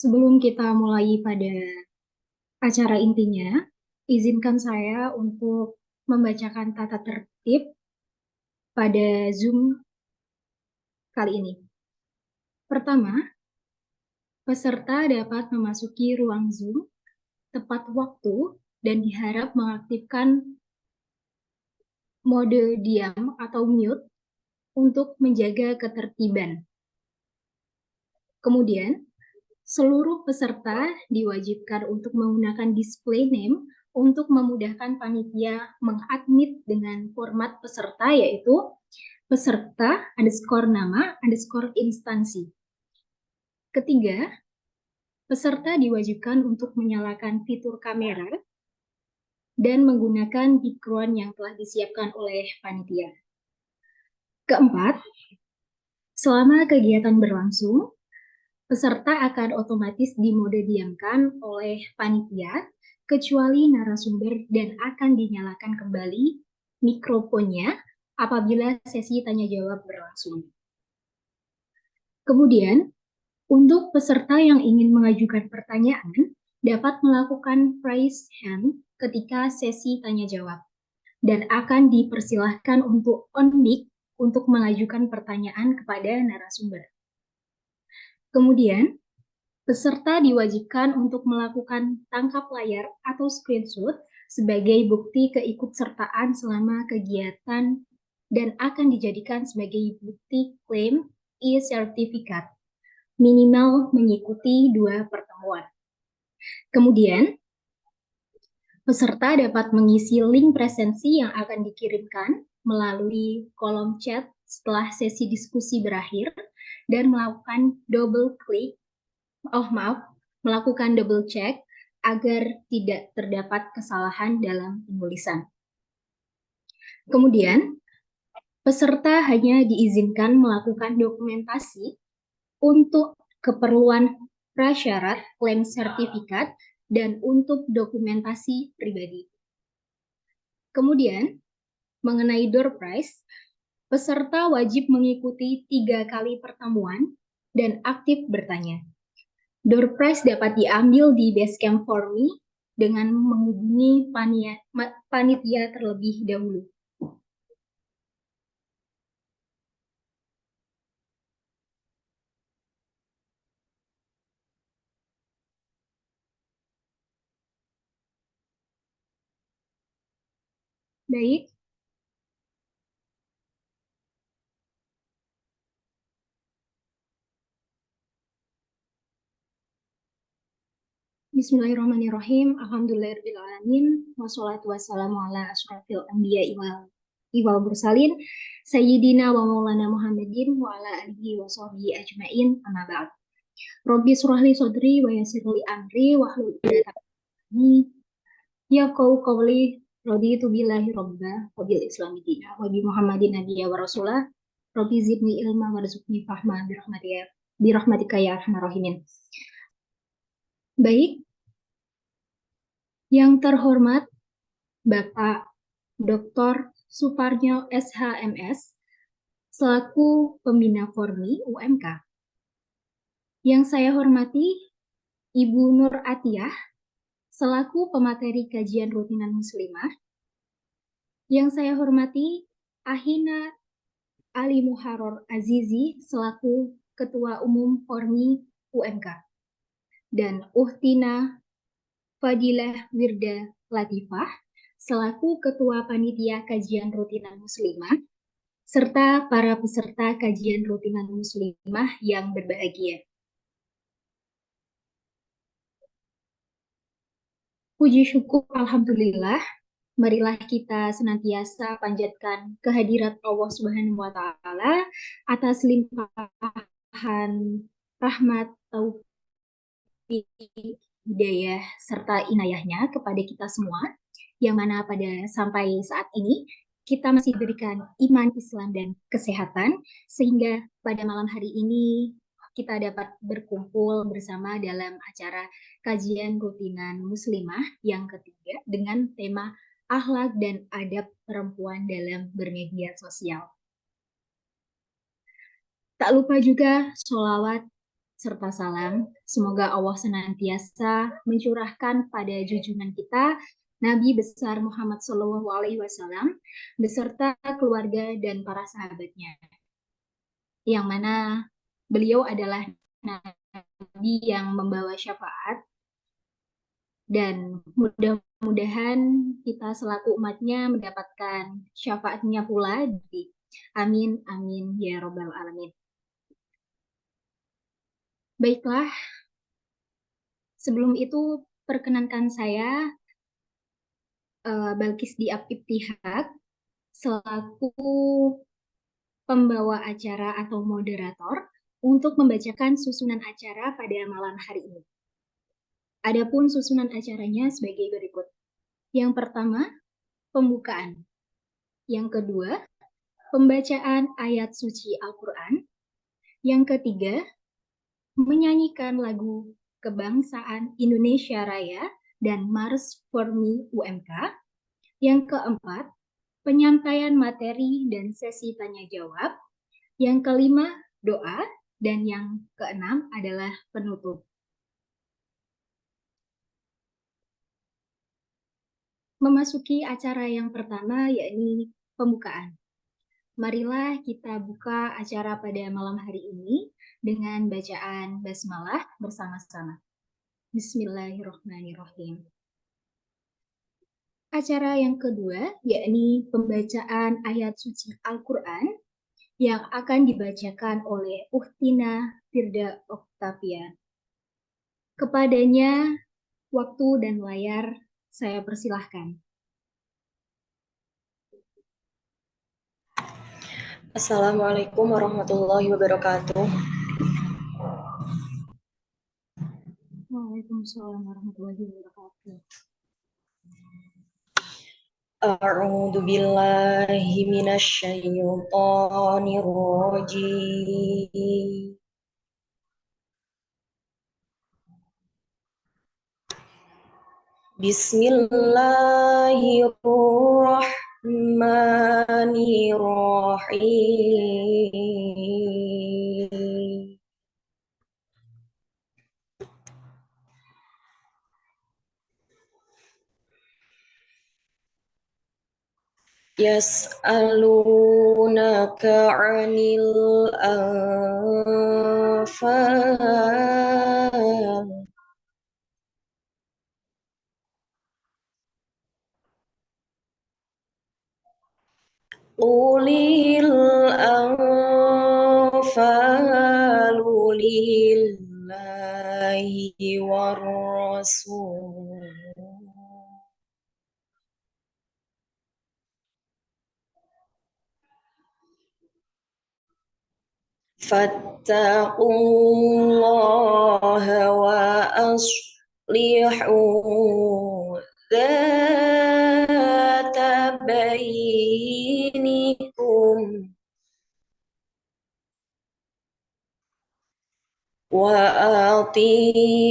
Sebelum kita mulai pada acara intinya, izinkan saya untuk membacakan tata tertib pada Zoom kali ini. Pertama, peserta dapat memasuki ruang Zoom tepat waktu dan diharap mengaktifkan mode diam atau mute untuk menjaga ketertiban. Kemudian, seluruh peserta diwajibkan untuk menggunakan display name untuk memudahkan panitia mengadmit dengan format peserta, yaitu peserta underscore nama underscore instansi. Ketiga, peserta diwajibkan untuk menyalakan fitur kamera dan menggunakan background yang telah disiapkan oleh panitia. Keempat, selama kegiatan berlangsung, peserta akan otomatis dimode-diamkan oleh panitia, kecuali narasumber, dan akan dinyalakan kembali mikrofonnya apabila sesi tanya-jawab berlangsung. Kemudian, untuk peserta yang ingin mengajukan pertanyaan, dapat melakukan raise hand ketika sesi tanya-jawab, dan akan dipersilahkan untuk on mic untuk mengajukan pertanyaan kepada narasumber. Kemudian, peserta diwajibkan untuk melakukan tangkap layar atau screenshot sebagai bukti keikutsertaan selama kegiatan dan akan dijadikan sebagai bukti klaim e-sertifikat, minimal mengikuti 2 pertemuan. Kemudian, peserta dapat mengisi link presensi yang akan dikirimkan melalui kolom chat setelah sesi diskusi berakhir dan melakukan double check agar tidak terdapat kesalahan dalam penulisan. Kemudian, peserta hanya diizinkan melakukan dokumentasi untuk keperluan prasyarat klaim sertifikat dan untuk dokumentasi pribadi. Kemudian, mengenai door prize, peserta wajib mengikuti 3 kali pertemuan dan aktif bertanya. Door prize dapat diambil di Basecamp Formi dengan menghubungi panitia terlebih dahulu. Baik, Bismillahirrahmanirrahim. Alhamdulillahirrahmanirrahim. Wassalatu wassalamu ala ashrafil anbiya wal mursalin Sayyidina wa maulana Muhammadin wa ala alihi wa sahbihi ajmain, amma ba'd. Rabbi surahli sodri wa yasirli amri wa hlul uqdatam ya qawli raditu billahi robba wa bil islami dina wa bi Muhammadin nabiyya wa rasulah. Rabbi zidni ilma warzuqni fahma birahmatika ya arhamar rahimin. Baik, yang terhormat Bapak Dr. Suparnyo SHMS selaku Pembina Formi UMK. Yang saya hormati Ibu Nur Atiyah selaku Pemateri Kajian Rutinan Muslimah. Yang saya hormati Ahina Ali Muharor Azizi selaku Ketua Umum Formi UMK. Dan Uhtina Fadilah Wirda Latifah selaku Ketua Panitia Kajian Rutinan Muslimah, serta para peserta kajian rutinan muslimah yang berbahagia. Puji syukur Alhamdulillah, marilah kita senantiasa panjatkan kehadirat Allah Subhanahu wa Ta'ala atas limpahan rahmat, taufik, hidayah, serta inayahnya kepada kita semua, yang mana pada sampai saat ini kita masih diberikan iman, Islam, dan kesehatan, sehingga pada malam hari ini kita dapat berkumpul bersama dalam acara kajian rutinan muslimah yang ketiga dengan tema akhlak dan adab perempuan dalam bermedia sosial. Tak lupa juga sholawat serta salam. Semoga Allah senantiasa mencurahkan pada junjungan kita Nabi besar Muhammad SAW beserta keluarga dan para sahabatnya, yang mana beliau adalah Nabi yang membawa syafaat, dan mudah-mudahan kita selaku umatnya mendapatkan syafaatnya pula. Amin, amin, ya robbal alamin. Baiklah, sebelum itu perkenankan saya Balkis Diab Ibtihak selaku pembawa acara atau moderator untuk membacakan susunan acara pada malam hari ini. Adapun susunan acaranya sebagai berikut. Yang pertama, pembukaan. Yang kedua, pembacaan ayat suci Al-Quran. Yang ketiga, menyanyikan lagu Kebangsaan Indonesia Raya dan Mars for Me UMK. Yang keempat, penyampaian materi dan sesi tanya jawab. Yang kelima, doa. Dan yang keenam adalah penutup. Memasuki acara yang pertama, yakni pembukaan. Marilah kita buka acara pada malam hari ini dengan bacaan basmalah bersama-sama. Bismillahirrahmanirrahim. Acara yang kedua, yakni pembacaan ayat suci Al-Quran yang akan dibacakan oleh Uhtina Firda Oktavia. Kepadanya, waktu dan layar saya persilahkan. Assalamualaikum warahmatullahi wabarakatuh. Waalaikumsalam warahmatullahi wabarakatuh. A'udzu billahi minasyaitonir rajim. Bismillahirrahmanirrahim. Yas'alunaka 'anil anfal. Qulil anfalu lillahi war rasul. Fattaqullaha wa aslihu dzata bainikum wa ati'ullaha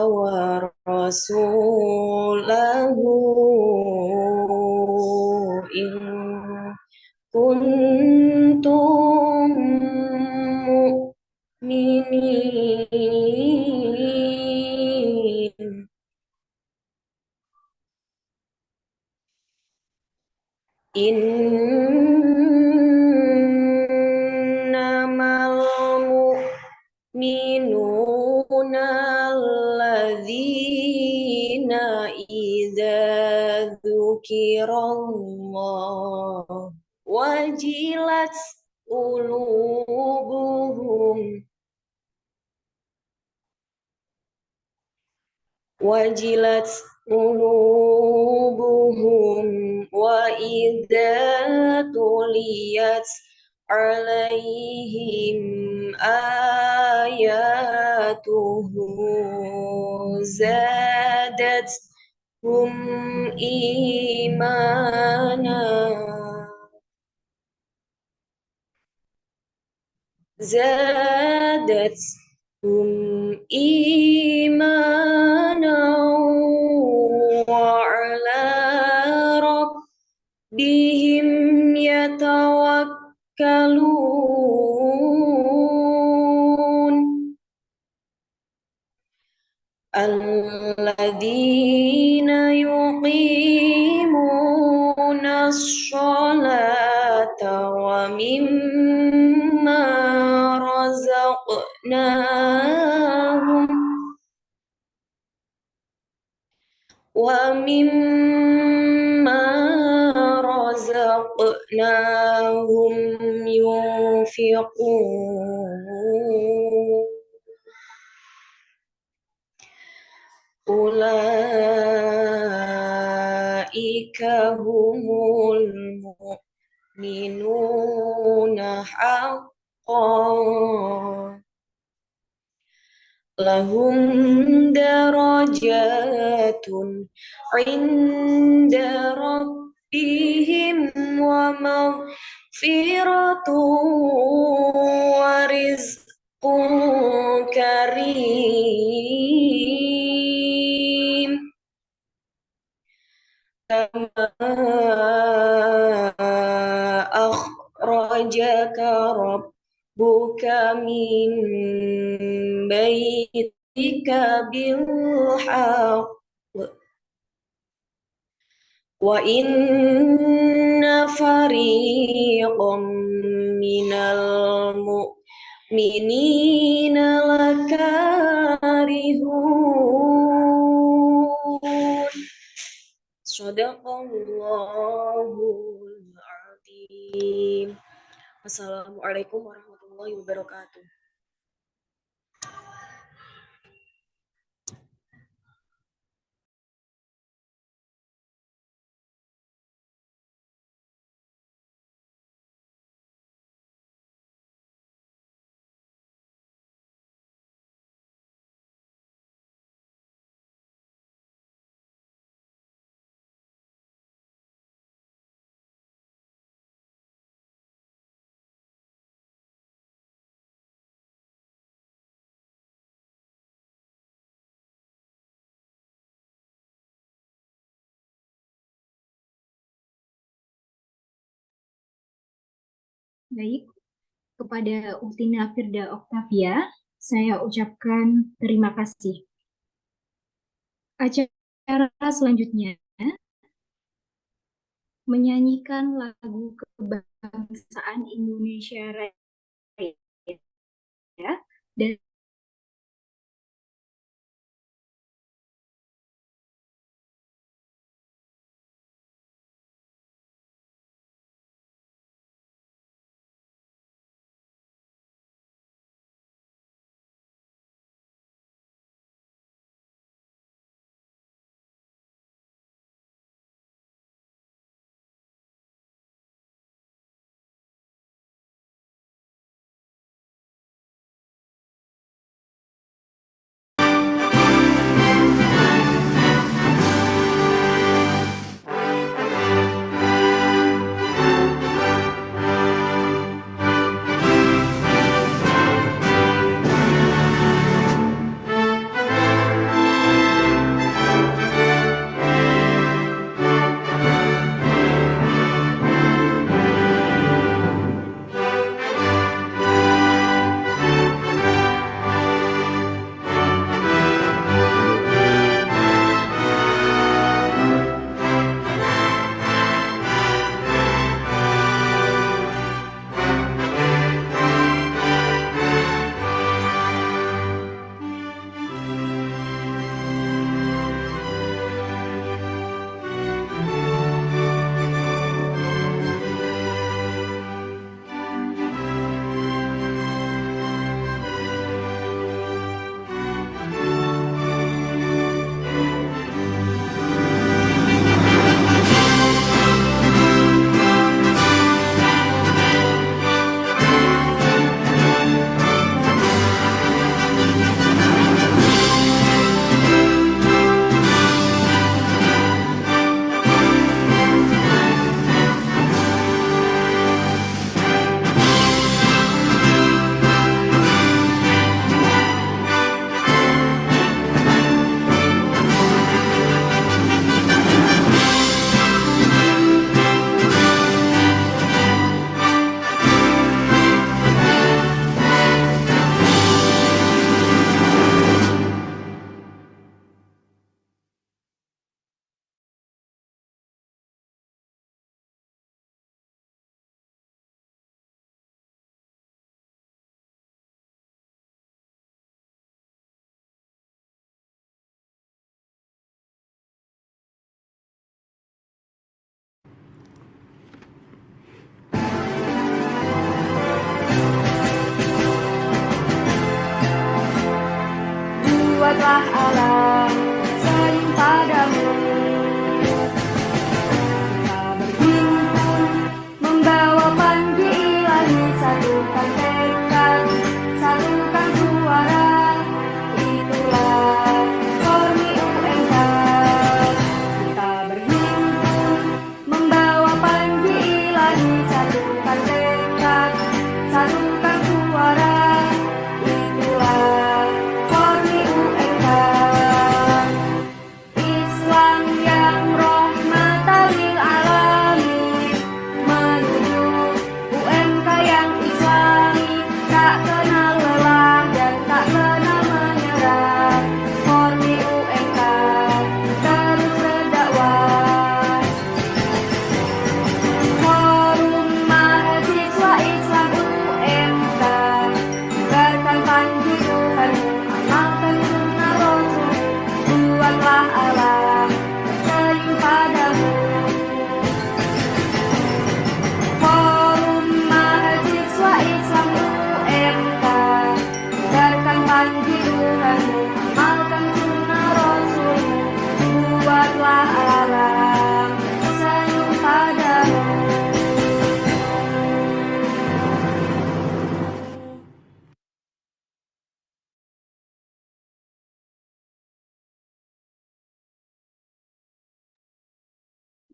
wa rasulahu in kuntum mu'minin. Innamal mu'minuna alladzina idza dzukirallah wajilat qulubuhum wa idza tuliyat alaihim ayatuhu zadathum imana wa ala rabbihim yatawakkalun. الذين يقيمون الصلاة ومما رزقناهم ينفقون أولئك هم المؤمنون حقا لهم درجات عند ربهم ومغفرة ورزق كريم كما أخرجك ربك من بيتك بالحق وإن فريقا من المؤمنين لكارهون Sadaqallahul azim. Assalamualaikum warahmatullahi wabarakatuh. Baik, kepada Uktina Firda Oktavia, saya ucapkan terima kasih. Acara selanjutnya menyanyikan lagu kebangsaan Indonesia Raya dan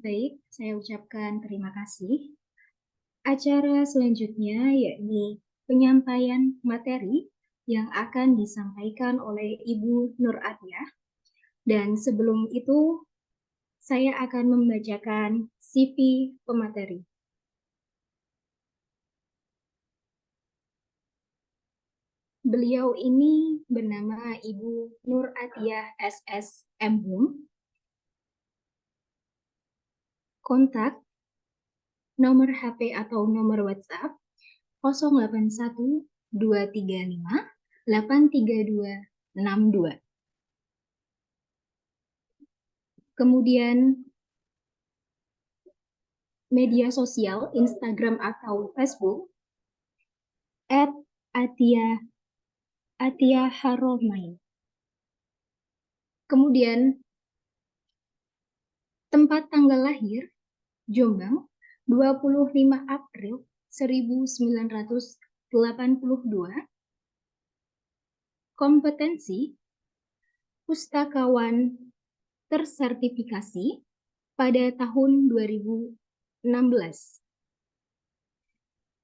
Baik, saya ucapkan terima kasih. Acara selanjutnya yakni penyampaian materi yang akan disampaikan oleh Ibu Nur Atiyah. Dan sebelum itu, saya akan membacakan CV pemateri. Beliau ini bernama Ibu Nur Atiyah SS MHum. Kontak nomor HP atau nomor WhatsApp 081 235 83262. Kemudian media sosial Instagram atau Facebook @Atiyah_Haromain. Kemudian tempat tanggal lahir Jombang 25 April 1982. Kompetensi pustakawan tersertifikasi pada tahun 2016.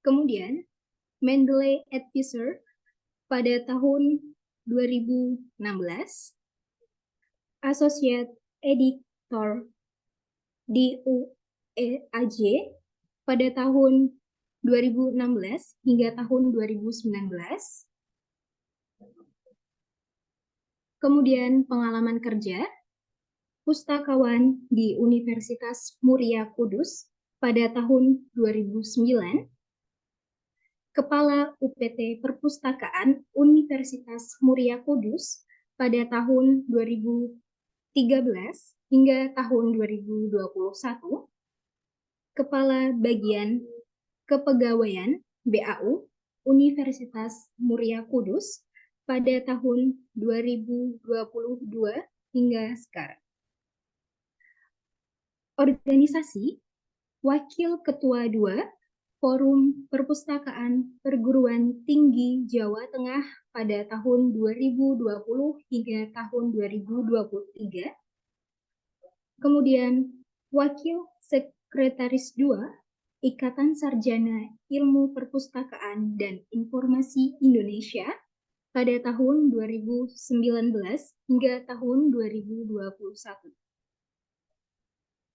Kemudian Mendeley Advisor pada tahun 2016. Associate Editor di UEAJ pada tahun 2016 hingga tahun 2019. Kemudian pengalaman kerja pustakawan di Universitas Muria Kudus pada tahun 2009. Kepala UPT Perpustakaan Universitas Muria Kudus pada tahun 2013 hingga tahun 2021. Kepala Bagian Kepegawaian BAU Universitas Muria Kudus pada tahun 2022 hingga sekarang. Organisasi Wakil Ketua 2 Forum Perpustakaan Perguruan Tinggi Jawa Tengah pada tahun 2020 hingga tahun 2023. Kemudian Wakil Sekretaris 2 Ikatan Sarjana Ilmu Perpustakaan dan Informasi Indonesia pada tahun 2019 hingga tahun 2021.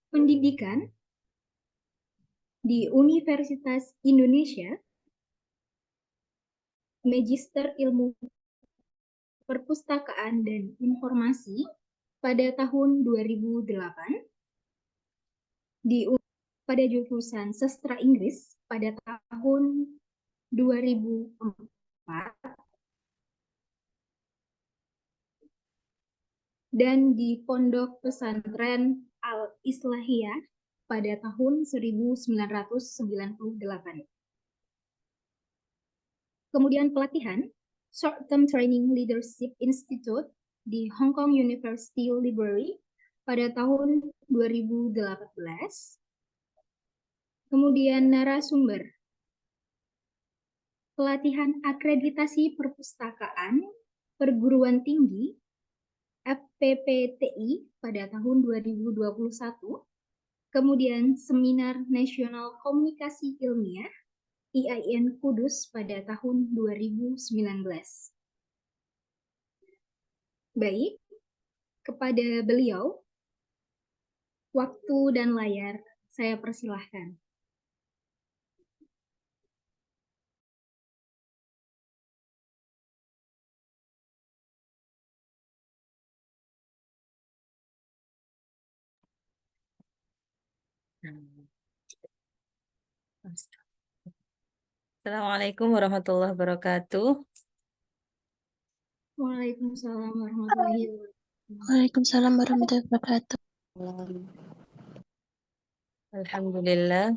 Pendidikan di Universitas Indonesia, Magister Ilmu Perpustakaan dan Informasi pada tahun 2008, pada jurusan Sastra Inggris pada tahun 2004, dan di Pondok Pesantren Al-Islahiyah pada tahun 1998. Kemudian pelatihan Short Term Training Leadership Institute di Hong Kong University Library pada tahun 2018. Kemudian narasumber pelatihan akreditasi perpustakaan perguruan tinggi FPPTI pada tahun 2021. Kemudian seminar nasional komunikasi ilmiah IAIN Kudus pada tahun 2019. Baik, kepada beliau, waktu dan layar saya persilahkan. Assalamualaikum warahmatullahi wabarakatuh. Waalaikumsalam warahmatullahi wabarakatuh. Waalaikumsalam warahmatullahi wabarakatuh. Alhamdulillah.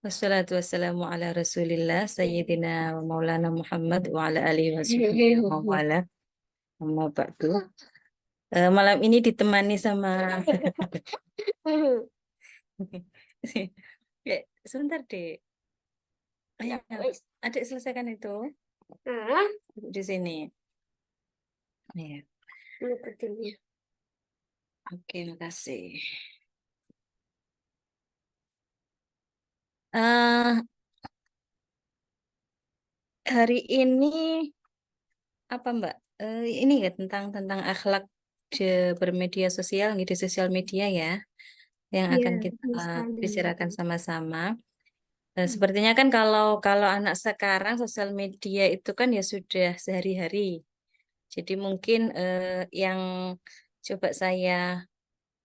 Wassalatu wassalamu ala Rasulillah Sayyidina wa Maulana Muhammad wa ala alihi wa sahbihi wa wala. Amma ba'du. Malam ini ditemani sama sebentar, Dek. Ayo, Adik selesaikan itu. Di sini. Ya. Oke, makasih. Eh, hari ini apa Mbak? Ini ya tentang akhlak bermedia sosial, di sosial media ya, yang Iya, akan kita betul sekali. bicarakan sama-sama. Sepertinya kan kalau kalau anak sekarang sosial media itu kan ya sudah sehari-hari. Jadi mungkin yang coba saya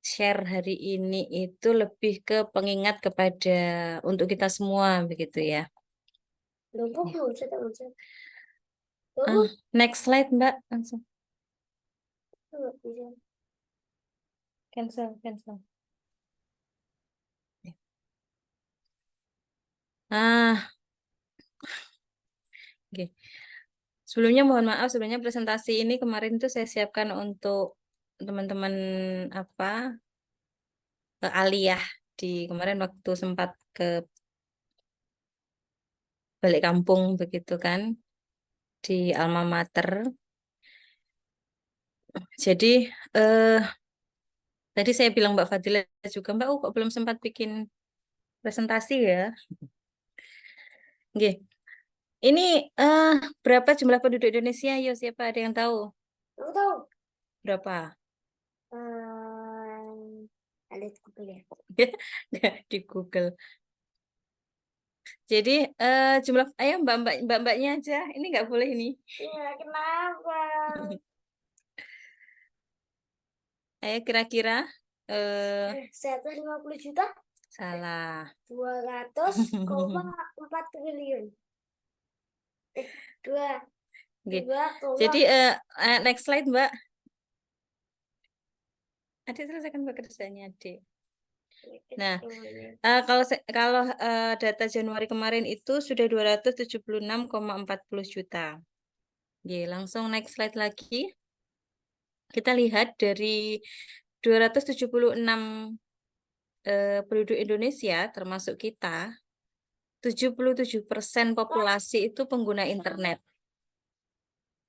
share hari ini itu lebih ke pengingat kepada untuk kita semua begitu ya. Next slide Mbak, langsung cancel. Oke. Sebelumnya mohon maaf, sebenarnya presentasi ini kemarin itu saya siapkan untuk teman-teman apa aliyah di kemarin waktu sempat ke balik kampung begitu kan di alma mater. Jadi tadi saya bilang Mbak Fadila juga Mbak, kok belum sempat bikin presentasi ya? Oke. Ini berapa jumlah penduduk Indonesia? Yo, siapa ada yang tahu? Aku tahu. Berapa? Ada di Google ya. Di Google. Jadi jumlah ayo mbak-mbaknya aja. Ini nggak boleh ini. Iya, kenapa? Ayo kira-kira 150 juta, salah. 200,4 triliun. Dua, Oke. 2, Jadi next slide Mbak. Adik selesaikan pekerjaannya Adik. Nah, kalau data Januari kemarin itu sudah 276,40 juta. Oke, langsung next slide lagi. Kita lihat dari 276 penduduk Indonesia, termasuk kita, 77% populasi itu pengguna internet.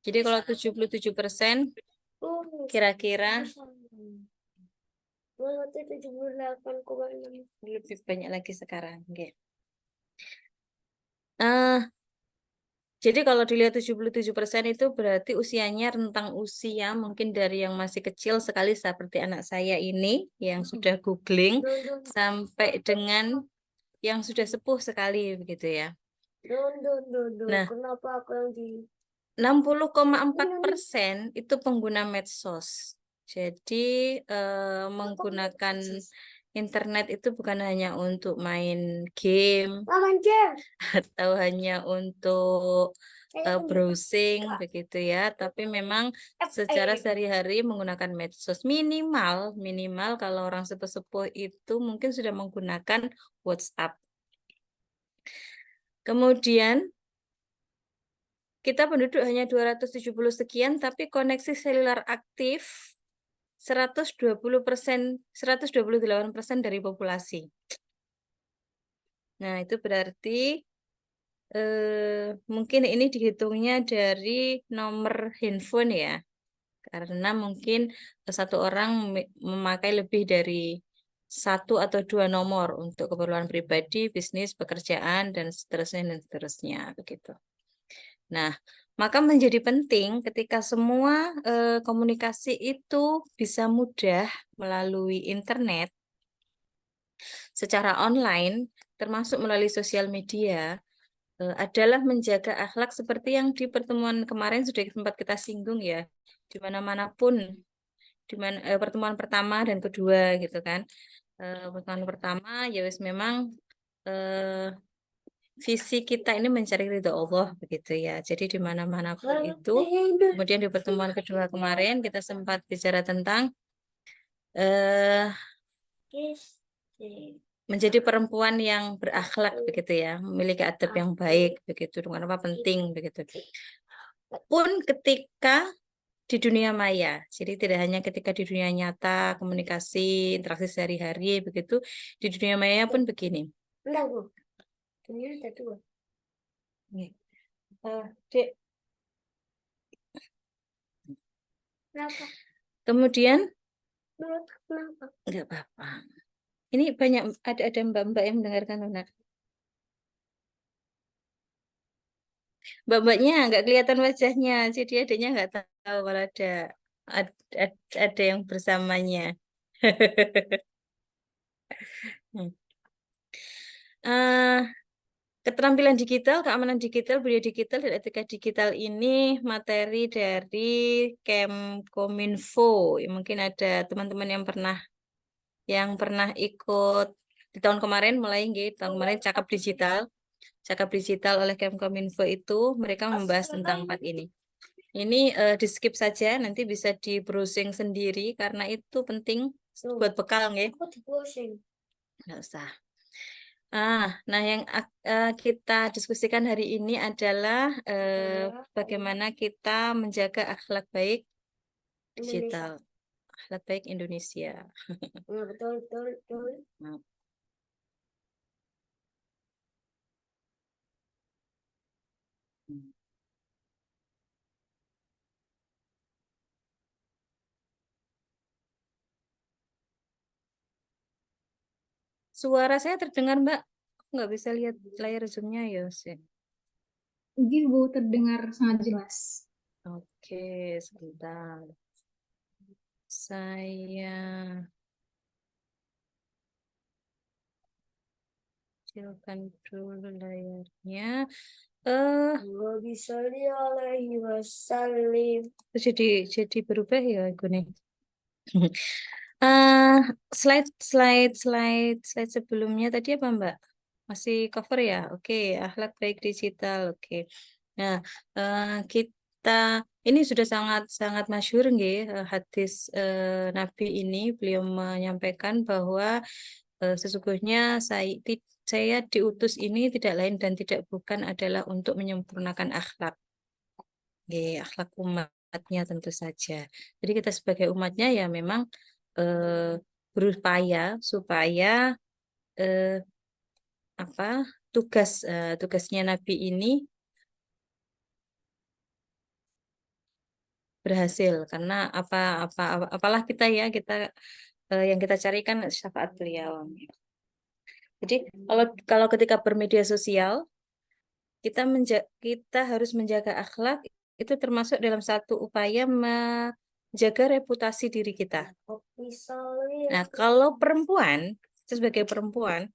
Jadi kalau 77%, kira-kira 278,6. lebih banyak lagi sekarang. Oke. Jadi kalau dilihat 77% itu berarti usianya rentang usia mungkin dari yang masih kecil sekali seperti anak saya ini yang sudah googling sampai dengan yang sudah sepuh sekali begitu ya. Nah, Kenapa aku yang di 60,4% itu pengguna medsos. Jadi menggunakan internet itu bukan hanya untuk main game atau hanya untuk browsing begitu ya, tapi memang secara sehari-hari menggunakan medsos minimal kalau orang sepuh-sepuh itu mungkin sudah menggunakan WhatsApp. Kemudian kita penduduk hanya 270 sekian, tapi koneksi seluler aktif 128% dari populasi. Nah, itu berarti mungkin ini dihitungnya dari nomor handphone ya. Karena mungkin satu orang memakai lebih dari satu atau dua nomor untuk keperluan pribadi, bisnis, pekerjaan, dan seterusnya begitu. Nah, maka menjadi penting ketika semua komunikasi itu bisa mudah melalui internet secara online, termasuk melalui sosial media, adalah menjaga akhlak seperti yang di pertemuan kemarin sudah sempat kita singgung ya, di mana-mana pun, di mana pertemuan pertama dan kedua gitu kan. Pertemuan pertama ya wis memang visi kita ini mencari ridho Allah begitu ya. Jadi di mana-mana pun itu. Kemudian di pertemuan kedua kemarin kita sempat bicara tentang eh menjadi perempuan yang berakhlak begitu ya, memiliki adab yang baik begitu, dengan apa penting begitu. Pun ketika di dunia maya, jadi tidak hanya ketika di dunia nyata, komunikasi, interaksi sehari-hari begitu, di dunia maya pun begini. Enggak, Bu. Dunia ada 2. Dek. Kenapa? Kemudian Menurut kenapa? Enggak apa-apa. Ini banyak ada mbak-mbak yang mendengarkan loh, Nak. Mbak-mbaknya nggak kelihatan wajahnya, jadi adanya nggak tahu kalau ada yang bersamanya. Hmm. Eh, Keterampilan digital, keamanan digital, budaya digital, dan etika digital ini materi dari Kemkominfo. Ya, mungkin ada teman-teman yang pernah ikut di tahun kemarin mulai tahun kemarin cakap digital oleh Kemkominfo itu mereka membahas tentang 4 ini. Ini di skip saja, nanti bisa di browsing sendiri karena itu penting buat bekal nggih. Aku di browsing. Nggak usah. Nah yang kita diskusikan hari ini adalah bagaimana kita menjaga akhlak baik digital, akhlak baik Indonesia. Ya, betul, betul, betul. Nah, suara saya terdengar, Mbak? Aku nggak bisa lihat layar zoom-nya ya, sih. Mungkin Bu terdengar sangat jelas. Oke, sebentar. Saya kecilkan dulu layarnya. Nabi sallallahu alaihi wasallam. Jadi berubah ya, gue. Eh, slide sebelumnya tadi apa, Mbak? Masih cover ya? Oke, akhlak baik digital. Oke. Nah, kita ini sudah sangat masyhur nggih, hadis Nabi ini beliau menyampaikan bahwa sesungguhnya saya diutus ini tidak lain dan tidak bukan adalah untuk menyempurnakan akhlak. Nggih, akhlak umatnya tentu saja. Jadi kita sebagai umatnya ya memang berupaya supaya eh, apa tugasnya Nabi ini berhasil karena apalah kita yang kita carikan syafaat beliau. Jadi kalau ketika bermedia sosial kita harus menjaga akhlak, itu termasuk dalam satu upaya menjaga reputasi diri kita. Nah, kalau perempuan, sebagai perempuan,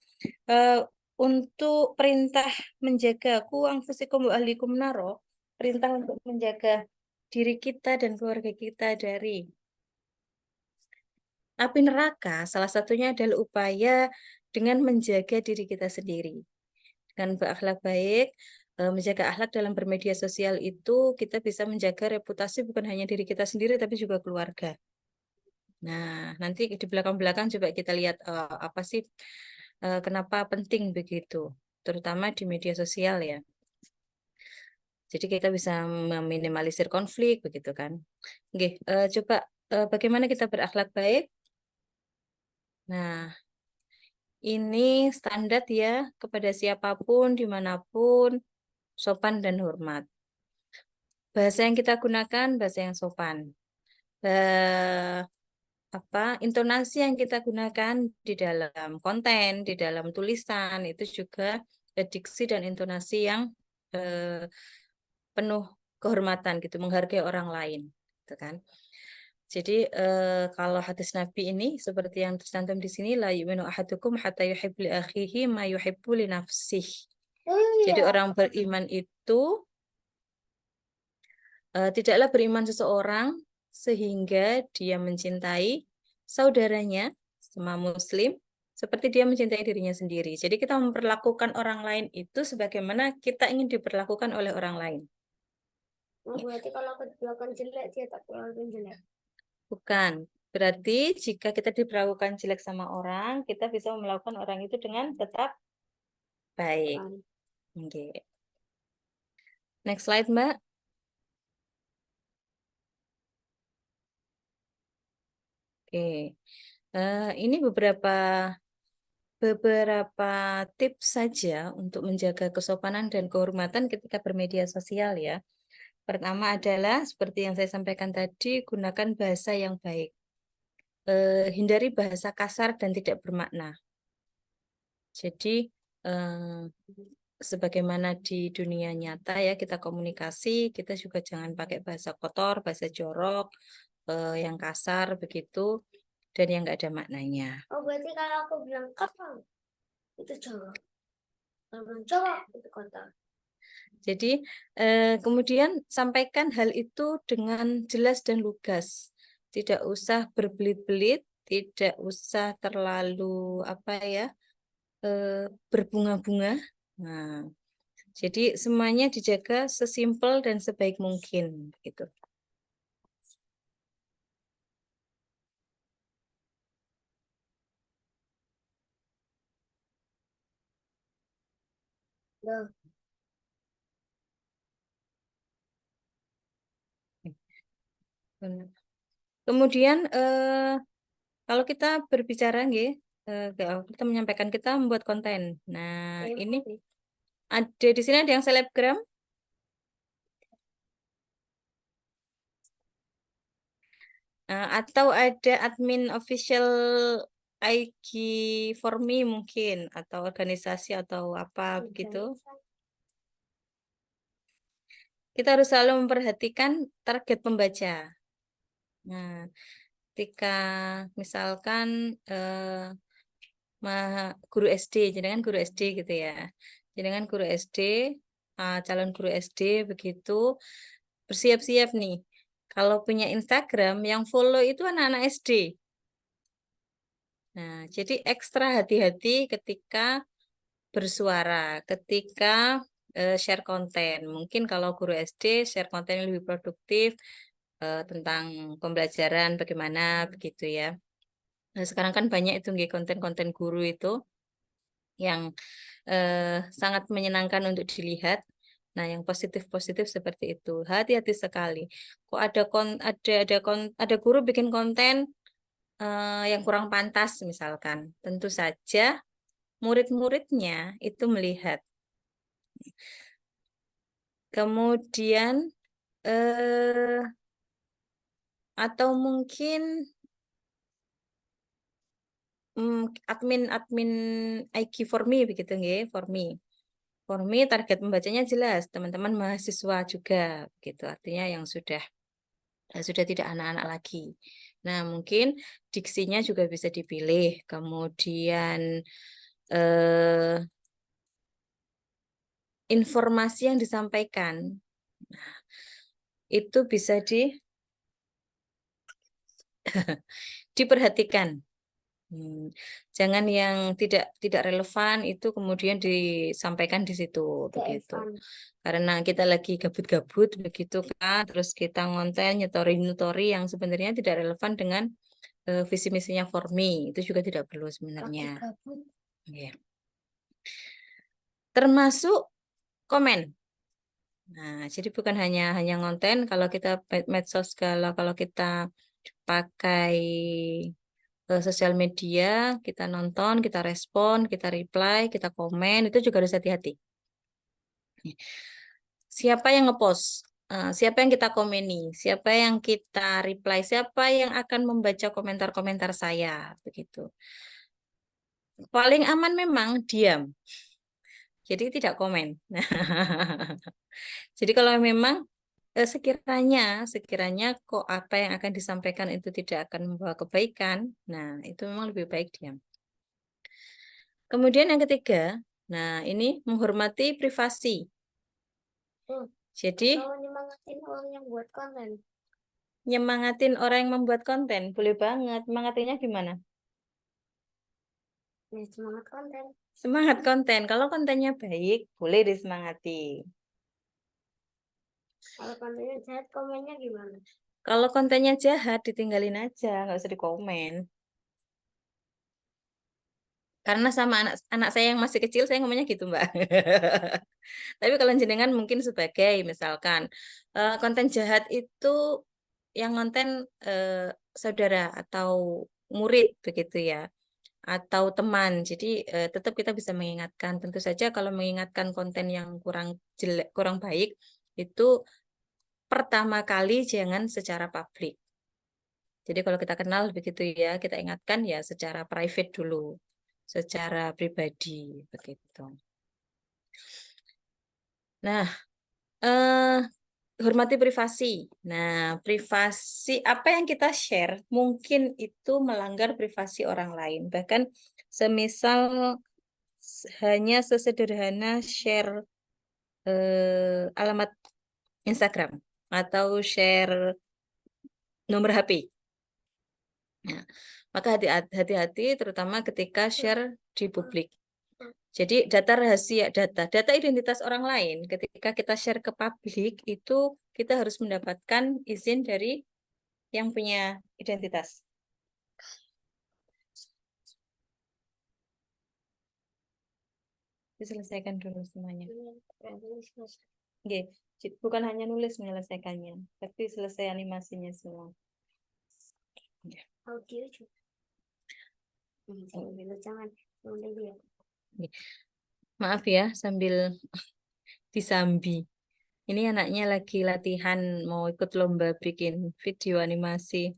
untuk perintah menjaga ku anfusikum wa ahlikum naro, perintah untuk menjaga diri kita dan keluarga kita dari api neraka, salah satunya adalah upaya dengan menjaga diri kita sendiri. Dengan berakhlak baik, menjaga akhlak dalam bermedia sosial itu kita bisa menjaga reputasi bukan hanya diri kita sendiri tapi juga keluarga. Nah, nanti di belakang-belakang coba kita lihat apa sih kenapa penting begitu, terutama di media sosial ya. Jadi kita bisa meminimalisir konflik begitu kan. Oke, coba bagaimana kita berakhlak baik. Nah, ini standar ya kepada siapapun, dimanapun, sopan dan hormat. Bahasa yang kita gunakan bahasa yang sopan. Intonasi yang kita gunakan di dalam konten, di dalam tulisan itu juga diksi dan intonasi yang eh, penuh kehormatan gitu, menghargai orang lain, gitu kan. Jadi kalau hadis Nabi ini seperti yang tercantum di sini, la yu'minu ahadukum hatta yuhibbu li akhihi ma yuhibbu li nafsihi. Jadi orang beriman itu tidaklah beriman seseorang sehingga dia mencintai saudaranya sama muslim seperti dia mencintai dirinya sendiri. Jadi kita memperlakukan orang lain itu sebagaimana kita ingin diperlakukan oleh orang lain. Berarti kalau aku diperlakukan jelek, dia tak perlakukan jelek. Bukan. Berarti jika kita diperlakukan jelek sama orang, kita bisa melakukan orang itu dengan tetap baik. Okay. Next slide, Mbak. Oke. Ini beberapa tips saja untuk menjaga kesopanan dan kehormatan ketika bermedia sosial ya. Pertama adalah seperti yang saya sampaikan tadi, gunakan bahasa yang baik. hindari bahasa kasar dan tidak bermakna. Jadi sebagaimana di dunia nyata ya kita komunikasi, kita juga jangan pakai bahasa kotor, bahasa jorok, yang kasar begitu, dan yang nggak ada maknanya. Oh, berarti kalau aku bilang kotor, itu jorok. Kalau bilang jorok, itu kotor. Jadi kemudian sampaikan hal itu dengan jelas dan lugas. Tidak usah berbelit-belit, tidak usah terlalu apa ya, berbunga-bunga. Nah, jadi semuanya dijaga sesimpel dan sebaik mungkin gitu. Loh, Benar. Kemudian kalau kita berbicara nggih, kita menyampaikan, kita membuat konten. Nah, ini ada di sini ada yang selebgram. Atau ada admin official IG for me mungkin, atau organisasi atau apa begitu. Kita harus selalu memperhatikan target pembaca. Nah, ketika misalkan guru SD, jangan guru SD gitu ya. Jangan guru SD, calon guru SD begitu, bersiap-siap nih. Kalau punya Instagram, yang follow itu anak-anak SD. Nah, jadi ekstra hati-hati ketika bersuara, ketika share konten. Mungkin kalau guru SD share konten yang lebih produktif tentang pembelajaran bagaimana begitu ya. Nah, sekarang kan banyak itu konten-konten guru itu yang sangat menyenangkan untuk dilihat. Nah, yang positif-positif seperti itu. Hati-hati sekali. Kok ada guru bikin konten yang kurang pantas misalkan. Tentu saja murid-muridnya itu melihat. Kemudian atau mungkin admin IG for me begitu nggih, for me. For me target pembacanya jelas, teman-teman mahasiswa juga gitu. Artinya yang sudah tidak anak-anak lagi. Nah, mungkin diksinya juga bisa dipilih. Kemudian informasi yang disampaikan itu bisa diperhatikan. Jangan yang tidak relevan itu kemudian disampaikan di situ begitu. Karena kita lagi gabut-gabut begitu kan, terus kita ngonten nyetori yang sebenarnya tidak relevan dengan visi misinya for me, itu juga tidak perlu sebenarnya. Yeah. Termasuk komen. Nah, jadi bukan hanya ngonten, kalau kita medsos, kalau kita pakai sosial media, kita nonton, kita respon, kita reply, kita komen, itu juga harus hati-hati. Siapa yang ngepost? Siapa yang kita komeni? Siapa yang kita reply? Siapa yang akan membaca komentar-komentar saya? Begitu. Paling aman memang diam. Jadi tidak komen. Jadi kalau memang sekiranya kok apa yang akan disampaikan itu tidak akan membawa kebaikan, nah itu memang lebih baik diam. Kemudian yang ketiga, nah ini menghormati privasi. Jadi nyemangatin orang yang buat konten. Nyemangatin orang yang membuat konten, boleh banget. Semangatinnya gimana? Ya, semangat konten. Semangat konten. Kalau kontennya baik, boleh disemangati. Kalau kontennya jahat, komennya gimana? Kalau kontennya jahat, ditinggalin aja, nggak usah dikomen. Karena sama anak saya yang masih kecil, saya ngomongnya gitu, Mbak. Tapi kalau jenengan mungkin sebagai, misalkan, konten jahat itu yang konten saudara atau murid, begitu ya. Atau teman. Jadi tetap kita bisa mengingatkan. Tentu saja kalau mengingatkan konten yang kurang jelek, kurang baik, itu pertama kali jangan secara publik. Jadi kalau kita kenal begitu ya, kita ingatkan ya secara private dulu, secara pribadi begitu. Nah, hormati privasi. Nah, privasi apa yang kita share mungkin itu melanggar privasi orang lain. Bahkan semisal hanya sesederhana share alamat Instagram atau share nomor HP. Nah, maka hati-hati terutama ketika share di publik. Jadi data rahasia, data identitas orang lain ketika kita share ke publik itu kita harus mendapatkan izin dari yang punya identitas. Diselesaikan dulu semuanya. Oke, bukan hanya nulis menyelesaikannya, tapi selesai animasinya semua. Audio juga. Jangan dia. Maaf ya, sambil disambi. Ini anaknya lagi latihan mau ikut lomba bikin video animasi.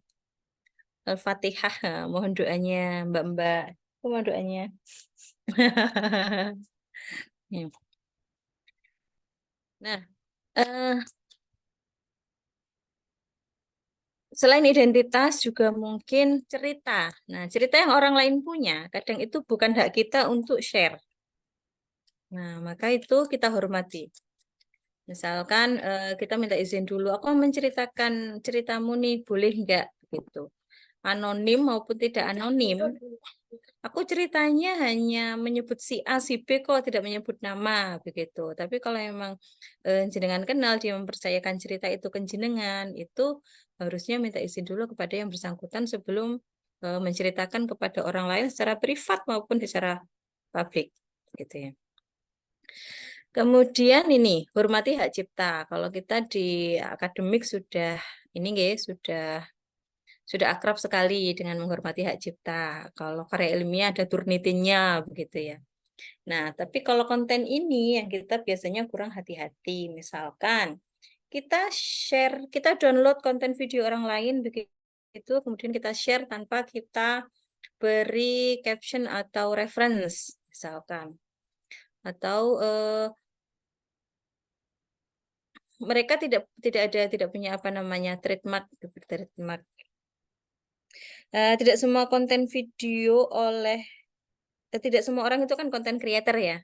Al-Fatihah, mohon doanya Mbak-mbak. Mohon doanya. Ya. Nah, selain identitas juga mungkin cerita. Nah, cerita yang orang lain punya, kadang itu bukan hak kita untuk share. Nah, maka itu kita hormati. Misalkan kita minta izin dulu, aku mau menceritakan ceritamu nih, boleh nggak? Gitu. Anonim maupun tidak anonim. Aku ceritanya hanya menyebut si A, si B kok tidak menyebut nama begitu. Tapi kalau memang jenengan kenal, dia mempercayakan cerita itu ke jenengan, itu harusnya minta izin dulu kepada yang bersangkutan sebelum menceritakan kepada orang lain secara privat maupun secara publik gitu ya. Kemudian ini hormati hak cipta. Kalau kita di akademik sudah ini sudah akrab sekali dengan menghormati hak cipta. Kalau karya ilmiah ada turnitinya begitu ya. Nah, tapi kalau konten ini yang kita biasanya kurang hati-hati. Misalkan kita share, kita download konten video orang lain begitu, kemudian kita share tanpa kita beri caption atau reference misalkan. Atau mereka tidak punya apa namanya trademark. Tidak semua konten video tidak semua orang itu kan konten creator ya.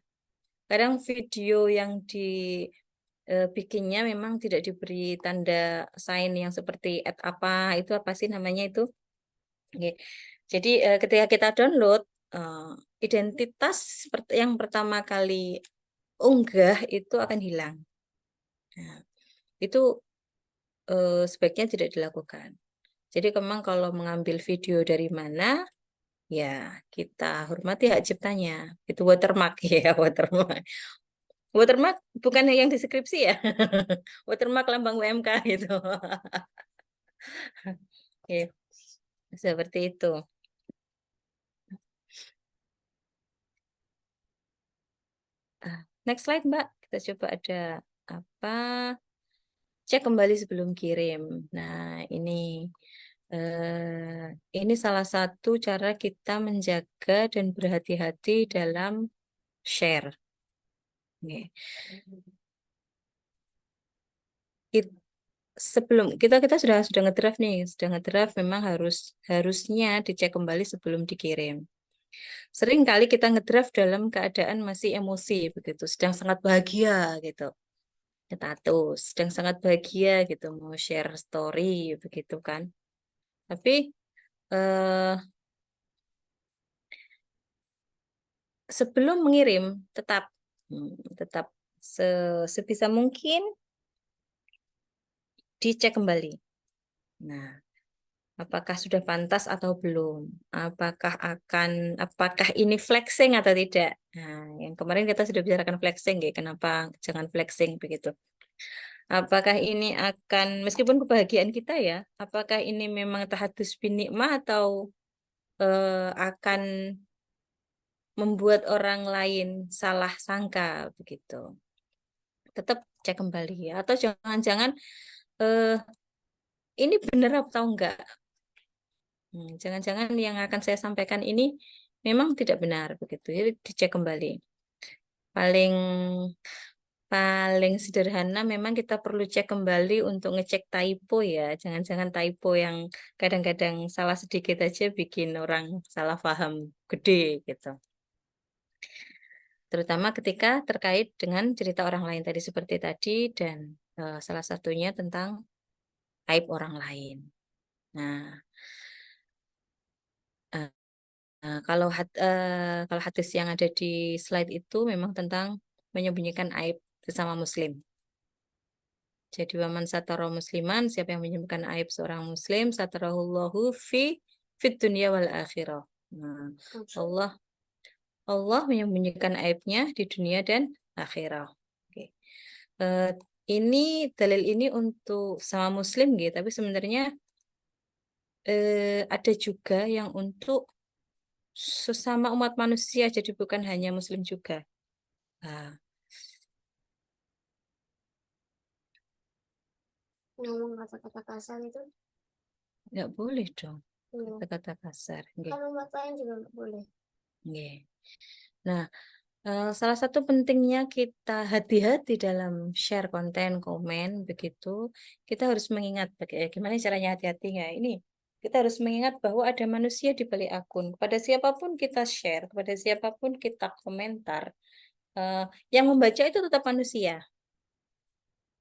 Kadang video yang dibikinnya memang tidak diberi tanda sign yang seperti apa itu apa sih namanya itu. Oke. Jadi ketika kita download identitas yang pertama kali unggah itu akan hilang. Nah, itu sebaiknya tidak dilakukan. Jadi memang kalau mengambil video dari mana, ya kita hormati hak ciptanya. Itu watermark ya, watermark. Watermark bukan yang deskripsi ya. Watermark lambang UMK itu. Oke, seperti itu. Next slide, Mbak. Kita coba ada apa? Cek kembali sebelum kirim. Nah, ini salah satu cara kita menjaga dan berhati-hati dalam share. Oke. Sebelum kita sudah ngedraft nih, sudah ngedraft memang harusnya dicek kembali sebelum dikirim. Sering kali kita ngedraft dalam keadaan masih emosi begitu, sedang sangat bahagia gitu. Status, sedang sangat bahagia gitu mau share story begitu kan. Tapi sebelum mengirim tetap sebisa mungkin dicek kembali. Nah, apakah sudah pantas atau belum? Apakah ini flexing atau tidak? Nah, yang kemarin kita sudah bicarakan flexing ya, kenapa jangan flexing begitu? Apakah ini akan, meskipun kebahagiaan kita ya, apakah ini memang tahadus bin nikmah atau akan membuat orang lain salah sangka begitu? Tetap cek kembali ya. Atau jangan-jangan ini benar atau enggak? Jangan-jangan yang akan saya sampaikan ini memang tidak benar begitu. Jadi dicek kembali. Paling sederhana memang kita perlu cek kembali untuk ngecek typo ya. Jangan-jangan typo yang kadang-kadang salah sedikit aja bikin orang salah paham gede gitu. Terutama ketika terkait dengan cerita orang lain tadi seperti tadi dan salah satunya tentang aib orang lain. Nah, kalau hadis yang ada di slide itu memang tentang menyembunyikan aib sesama muslim. Jadi waman satara musliman, siapa yang menyembunyikan aib seorang muslim, satarahullahu fit dunya wal akhirah. Nah, Allah menyembunyikan aibnya di dunia dan akhirat. Oke. Ini dalil ini untuk sama muslim gitu, tapi sebenarnya ada juga yang untuk sesama umat manusia, jadi bukan hanya muslim juga. Nah, Ngomong kata-kata kasar itu nggak boleh dong iya. kata-kata kasar. Nggih. Kalau umat lain juga nggak boleh. Nggih. Nah, salah satu pentingnya kita hati-hati dalam share konten, komen, begitu. Kita harus mengingat bagaimana caranya hati-hati ya. Ini kita harus mengingat bahwa ada manusia di balik akun. Kepada siapapun kita share, kepada siapapun kita komentar, yang membaca itu tetap manusia.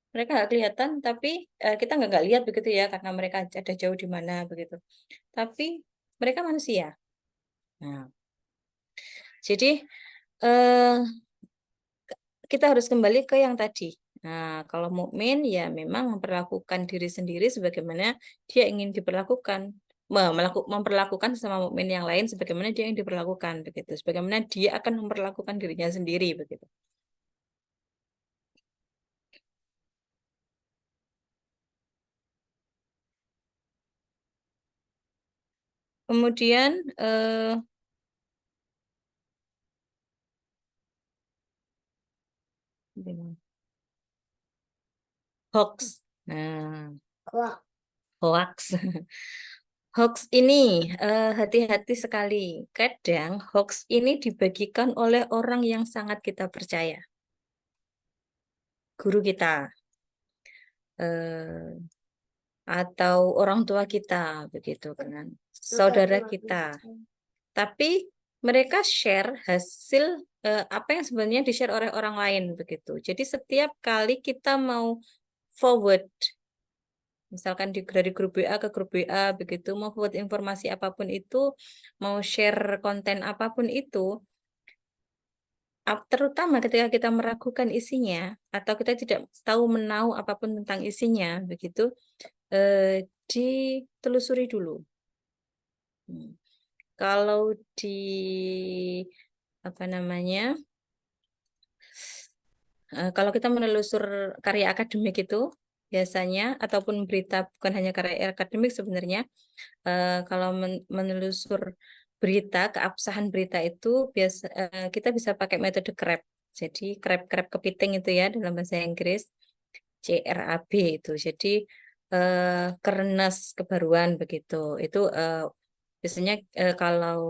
Mereka nggak kelihatan, tapi kita nggak lihat begitu ya, karena mereka ada jauh di mana begitu. Tapi mereka manusia. Nah, jadi eh, kita harus kembali ke yang tadi. Nah, kalau mukmin ya memang memperlakukan diri sendiri sebagaimana dia ingin diperlakukan, memperlakukan sama mukmin yang lain sebagaimana dia yang diperlakukan begitu, sebagaimana dia akan memperlakukan dirinya sendiri begitu. Kemudian hoax. Nah, Wah, hoax. Hoax ini hati-hati sekali. Kadang hoax ini dibagikan oleh orang yang sangat kita percaya. Guru kita, atau orang tua kita, begitu kan. Saudara kita. Tapi mereka share hasil apa yang sebenarnya di-share oleh orang lain, begitu. Jadi setiap kali kita mau forward, misalkan dari grup WA ke grup WA begitu, mau buat informasi apapun itu, mau share konten apapun itu, terutama ketika kita meragukan isinya atau kita tidak tahu menahu apapun tentang isinya begitu, ditelusuri dulu. Kalau di apa namanya, kalau kita menelusur karya akademik itu biasanya, ataupun berita, bukan hanya karya akademik sebenarnya, kalau menelusur berita, keabsahan berita itu kita bisa pakai metode CRAB. Jadi CRAB kepiting itu ya dalam bahasa Inggris, CRAB itu. Jadi kerenas kebaruan begitu. Itu biasanya kalau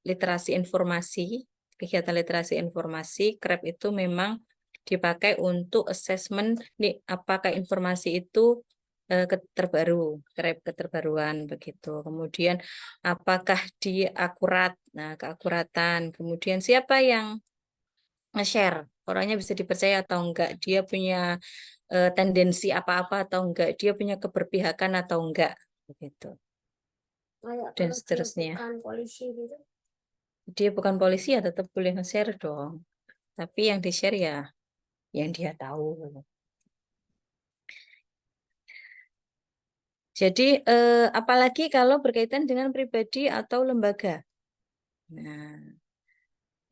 literasi informasi, kegiatan literasi informasi, CRAB itu memang dipakai untuk assessment nih, apakah informasi itu terbaru, keterbaruan begitu. Kemudian apakah dia akurat, nah keakuratan. Kemudian siapa yang nge-share, orangnya bisa dipercaya atau enggak, dia punya tendensi apa-apa atau enggak, dia punya keberpihakan atau enggak, begitu. kayak Dan kalau dia seterusnya. bukan polisi gitu. Dia bukan polisi ya tetap boleh nge-share dong. Tapi yang di-share ya yang dia tahu. Jadi apalagi kalau berkaitan dengan pribadi atau lembaga. Nah,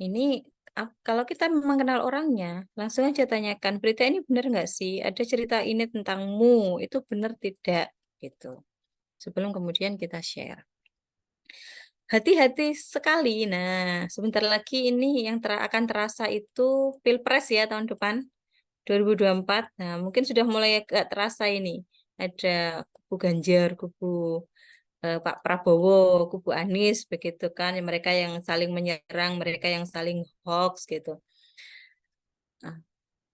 ini kalau kita memang kenal orangnya, langsung aja tanyakan, berita ini benar nggak sih? Ada cerita ini tentangmu, itu benar tidak? Gitu. Sebelum kemudian kita share. Hati-hati sekali. Nah, sebentar lagi ini yang akan terasa itu Pilpres ya tahun depan, 2024. Nah, mungkin sudah mulai agak terasa ini. Ada kubu Ganjar, kubu Pak Prabowo, kubu Anies begitu kan, mereka yang saling menyerang, mereka yang saling hoax gitu. Nah,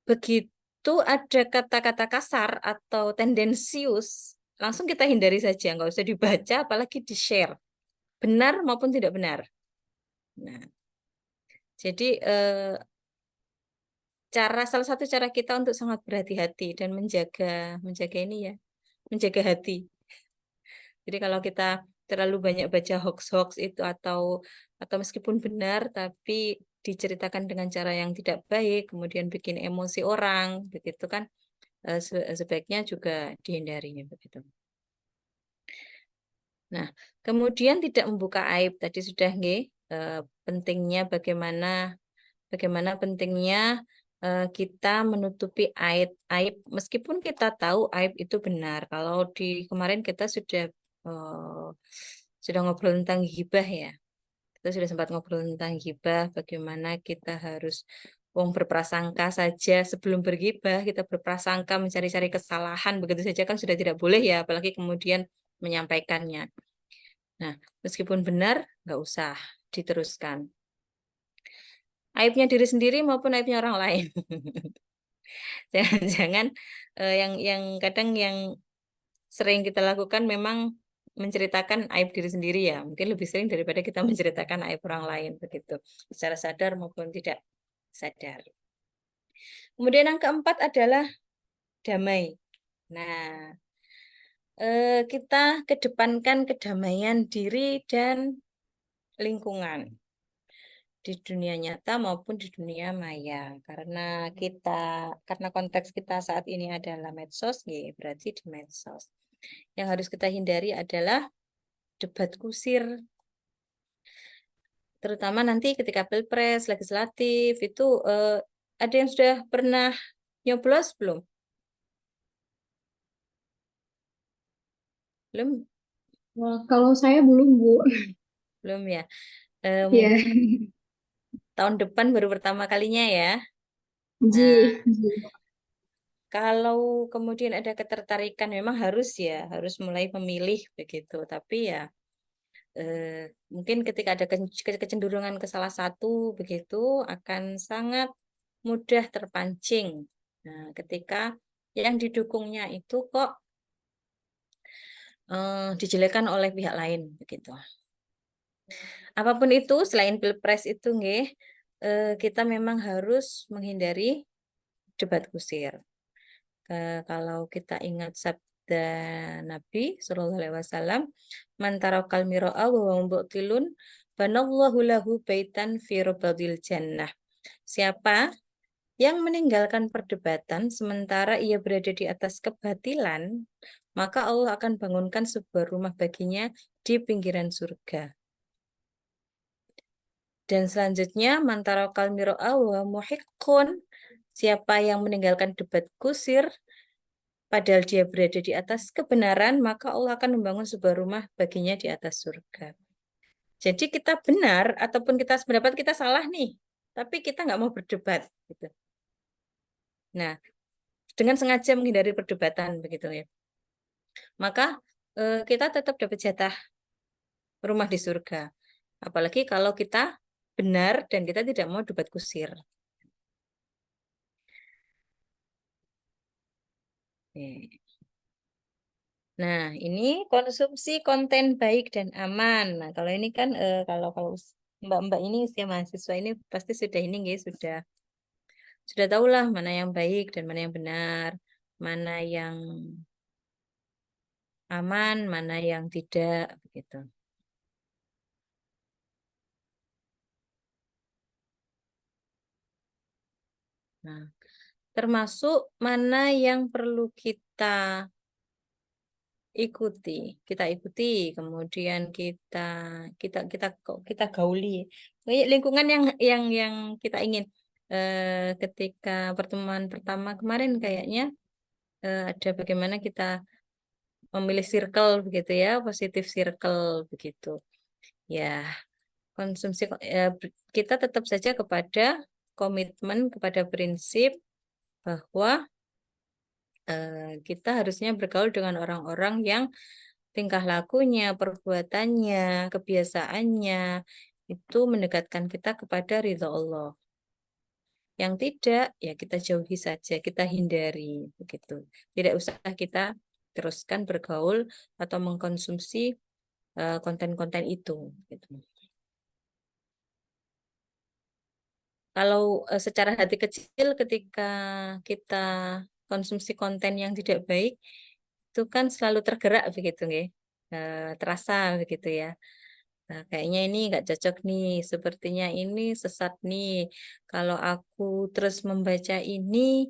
begitu ada kata-kata kasar atau tendensius, langsung kita hindari saja, nggak usah dibaca, apalagi di-share, benar maupun tidak benar. Nah, jadi salah satu cara kita untuk sangat berhati-hati dan menjaga ini ya, menjaga hati. Jadi kalau kita terlalu banyak baca hoax-hoax itu atau meskipun benar tapi diceritakan dengan cara yang tidak baik, kemudian bikin emosi orang, begitu kan, sebaiknya juga dihindarinya begitu. Nah, kemudian tidak membuka aib tadi sudah nggih, pentingnya bagaimana pentingnya kita menutupi aib meskipun kita tahu aib itu benar. Kalau di kemarin kita sudah ngobrol tentang gibah ya. Kita sudah sempat ngobrol tentang gibah, bagaimana kita harus berprasangka saja sebelum bergibah, kita berprasangka mencari-cari kesalahan begitu saja kan sudah tidak boleh ya, apalagi kemudian menyampaikannya. Nah, meskipun benar nggak usah diteruskan. Aibnya diri sendiri maupun aibnya orang lain. Jangan yang kadang yang sering kita lakukan memang menceritakan aib diri sendiri ya. Mungkin lebih sering daripada kita menceritakan aib orang lain begitu. Secara sadar maupun tidak sadar. Kemudian yang keempat adalah damai. Nah, kita kedepankan kedamaian diri dan lingkungan di dunia nyata maupun di dunia maya. Karena konteks kita saat ini adalah medsos, ya berarti di medsos. Yang harus kita hindari adalah debat kusir. Terutama nanti ketika pilpres, legislatif, itu ada yang sudah pernah nyoblos belum? Belum? Wah, kalau saya belum, Bu. Belum ya. Ya, Mungkin tahun depan baru pertama kalinya ya. Ji, Nah, Ji. kalau kemudian ada ketertarikan memang harus mulai memilih begitu. Tapi ya mungkin ketika ada kecenderungan ke salah satu begitu akan sangat mudah terpancing. Nah, ketika yang didukungnya itu kok dijelekan oleh pihak lain begitu. Apapun itu selain pilpres itu nggih, kita memang harus menghindari debat kusir. Kalau kita ingat sabda Nabi Shallallahu Alaihi Wasallam, "Man tarakal mira'a wa mu'tilun, banallahu lahu baitan fi rabadil jannah." Siapa yang meninggalkan perdebatan sementara ia berada di atas kebatilan, maka Allah akan bangunkan sebuah rumah baginya di pinggiran surga. Dan selanjutnya, mantarakal miro'a wa muhiqqun. Siapa yang meninggalkan debat kusir, padahal dia berada di atas kebenaran, maka Allah akan membangun sebuah rumah baginya di atas surga. Jadi kita benar, ataupun kita sependapat kita salah nih, tapi kita nggak mau berdebat. Gitu. Nah, dengan sengaja menghindari perdebatan begitu ya. Maka kita tetap dapat jatah rumah di surga. Apalagi kalau kita benar dan kita tidak mau debat kusir. Nah, ini konsumsi konten baik dan aman. Nah, kalau ini kan kalau Mbak-mbak ini usia mahasiswa ini pasti sudah ini nggih, sudah tahulah mana yang baik dan mana yang benar, mana yang aman, mana yang tidak begitu. Nah, termasuk mana yang perlu kita ikuti, kemudian kita gauli. Kayak lingkungan yang kita ingin. Ketika pertemuan pertama kemarin kayaknya ada bagaimana kita memilih circle begitu ya, positif circle begitu. Ya, kita tetap saja kepada komitmen, kepada prinsip bahwa kita harusnya bergaul dengan orang-orang yang tingkah lakunya, perbuatannya, kebiasaannya itu mendekatkan kita kepada ridha Allah. Yang tidak, ya kita jauhi saja, kita hindari begitu. Tidak usah kita teruskan bergaul atau mengkonsumsi konten-konten itu. Gitu. Kalau secara hati kecil ketika kita konsumsi konten yang tidak baik, itu kan selalu tergerak begitu, nggih. Terasa begitu ya. Nah, kayaknya ini nggak cocok nih, sepertinya ini sesat nih. Kalau aku terus membaca ini,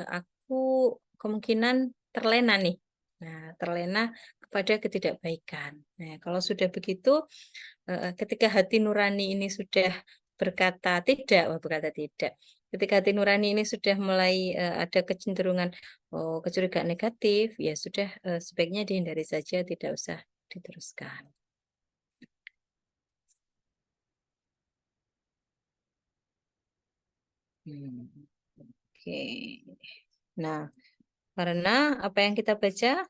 aku kemungkinan terlena nih. Nah, terlena kepada ketidakbaikan. Nah, kalau sudah begitu, ketika hati nurani ini sudah berkata tidak, berkata tidak. Ketika hati nurani ini sudah mulai ada kecenderungan kecurigaan negatif, ya sudah sebaiknya dihindari saja, tidak usah diteruskan. Oke. Nah, karena apa yang kita baca,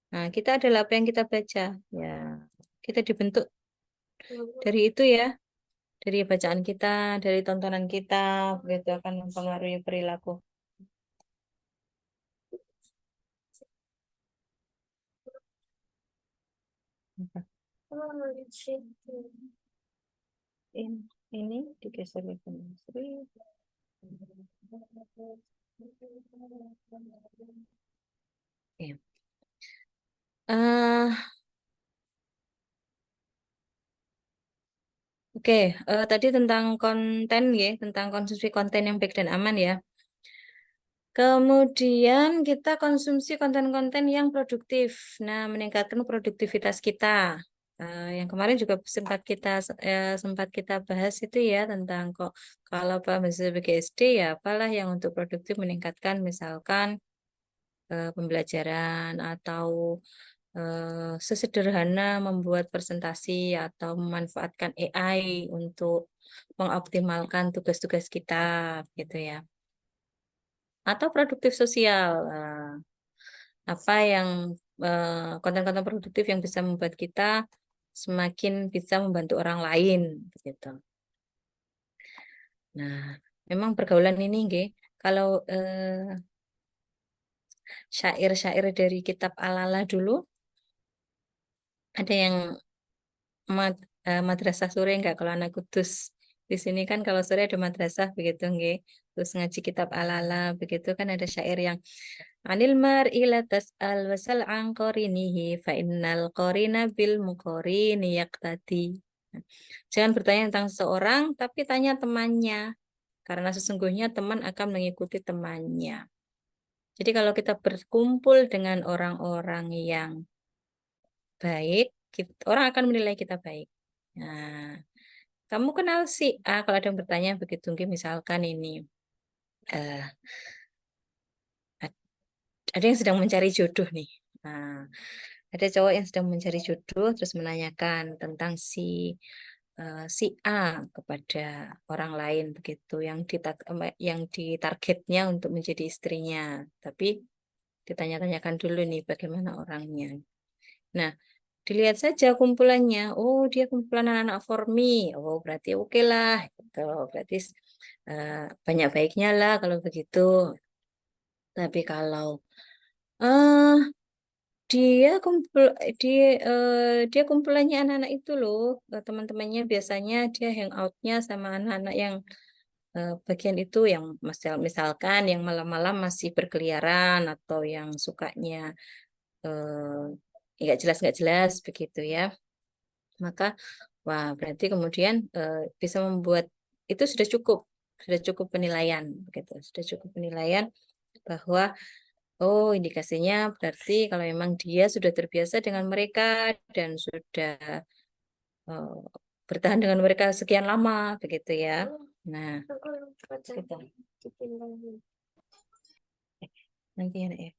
nah kita adalah apa yang kita baca. Ya, kita dibentuk dari itu ya, dari bacaan kita, dari tontonan kita, itu akan mempengaruhi perilaku. Ini digeser ke Sri. Ya. Oke, tadi tentang konten ya, tentang konsumsi konten yang baik dan aman ya. Kemudian kita konsumsi konten-konten yang produktif. Nah, meningkatkan produktivitas kita. Yang kemarin juga sempat kita bahas itu ya tentang kok kalau Pak sebagai SD ya apalah yang untuk produktif meningkatkan misalkan pembelajaran atau sesederhana membuat presentasi atau memanfaatkan AI untuk mengoptimalkan tugas-tugas kita gitu ya. Atau produktif sosial. Apa yang konten-konten produktif yang bisa membuat kita semakin bisa membantu orang lain gitu. Nah, memang pergaulan ini nggih, kalau syair-syair dari kitab Al-Ala dulu ada yang madrasah sore enggak kalau anak kudus. Di sini kan kalau sore ada madrasah begitu nggih. Terus ngaji kitab Al-Ala begitu kan ada syair yang Anil mar'i la tas'al wasal an qarinihi fa innal qarina bil muqarini yaqtadi. Jangan bertanya tentang seseorang tapi tanya temannya karena sesungguhnya teman akan mengikuti temannya. Jadi kalau kita berkumpul dengan orang-orang yang baik, orang akan menilai kita baik. Nah, kamu kenal si A kalau ada yang bertanya begitu, misalkan ini eh, ada yang sedang mencari jodoh nih. Nah, ada cowok yang sedang mencari jodoh terus menanyakan tentang si A kepada orang lain begitu yang ditargetnya untuk menjadi istrinya. Tapi ditanya-tanyakan dulu nih bagaimana orangnya. Nah, dilihat saja kumpulannya. Oh, dia kumpulan anak-anak Formi. Oh, berarti oke lah. Gitu. Berarti banyak baiknya lah kalau begitu. Tapi kalau eh dia dia kumpulannya anak-anak itu loh, teman-temannya biasanya dia hangoutnya sama anak-anak yang bagian itu yang misalkan yang malam-malam masih berkeliaran atau yang sukanya nggak jelas begitu ya. Maka wah berarti kemudian bisa membuat itu sudah cukup penilaian begitu, sudah cukup penilaian bahwa oh, indikasinya berarti kalau memang dia sudah terbiasa dengan mereka dan sudah eh, bertahan dengan mereka sekian lama, begitu ya. Nah, gitu. Nanti ya, Nak, ya.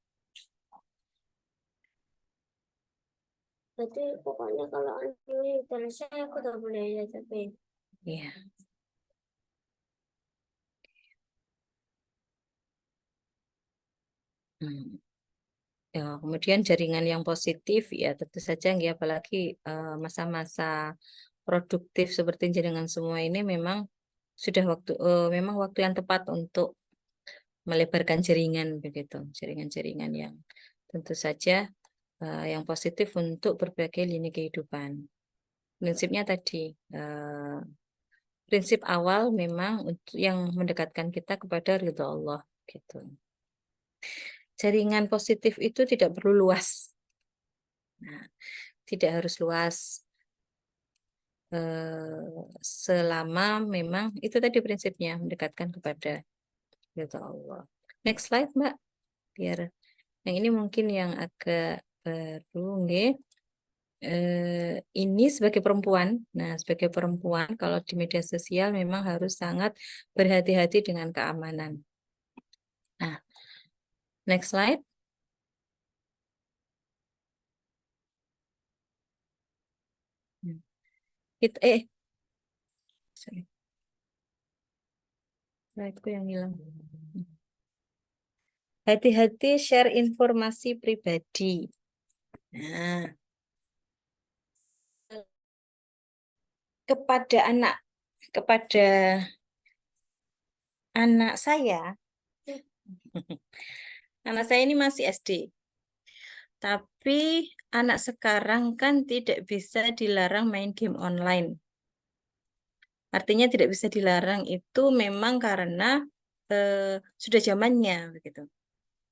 Berarti pokoknya kalau ini terasa aku udah boleh ya tapi. Iya. Hmm. Ya, kemudian jaringan yang positif ya tentu saja ya, apalagi masa-masa produktif seperti jaringan semua ini memang sudah memang waktu yang tepat untuk melebarkan jaringan begitu, jaringan-jaringan yang tentu saja yang positif untuk berbagai lini kehidupan. Prinsipnya tadi prinsip awal memang untuk yang mendekatkan kita kepada ridha Allah gitu. Jaringan positif itu tidak perlu luas. Nah, tidak harus luas selama memang itu tadi prinsipnya mendekatkan kepada ridha Allah. Next slide, Mbak. Biar yang ini mungkin yang agak baru nggih. Ini sebagai perempuan. Nah, sebagai perempuan kalau di media sosial memang harus sangat berhati-hati dengan keamanan. Nah, next slide. Kita sorry. Slide-ku yang hilang. Hati-hati share informasi pribadi. Nah, kepada anak saya, anak saya ini masih SD. Tapi anak sekarang kan tidak bisa dilarang main game online. Artinya tidak bisa dilarang itu memang karena sudah zamannya begitu.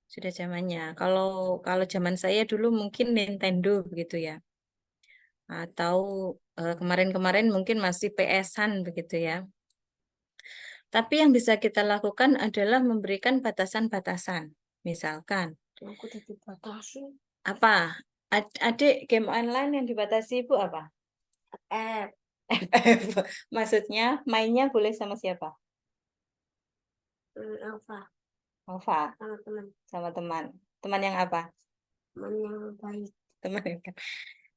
Sudah zamannya. Kalau zaman saya dulu mungkin Nintendo begitu ya. Atau kemarin-kemarin mungkin masih PS-an begitu ya. Tapi yang bisa kita lakukan adalah memberikan batasan-batasan. Misalkan Aku udah dibatasi. apa? Adik game online yang dibatasi Ibu apa? App. FF. Maksudnya mainnya boleh sama siapa? Apa? Ova, Sama teman. sama teman. Teman yang apa? Teman yang baik. Teman yang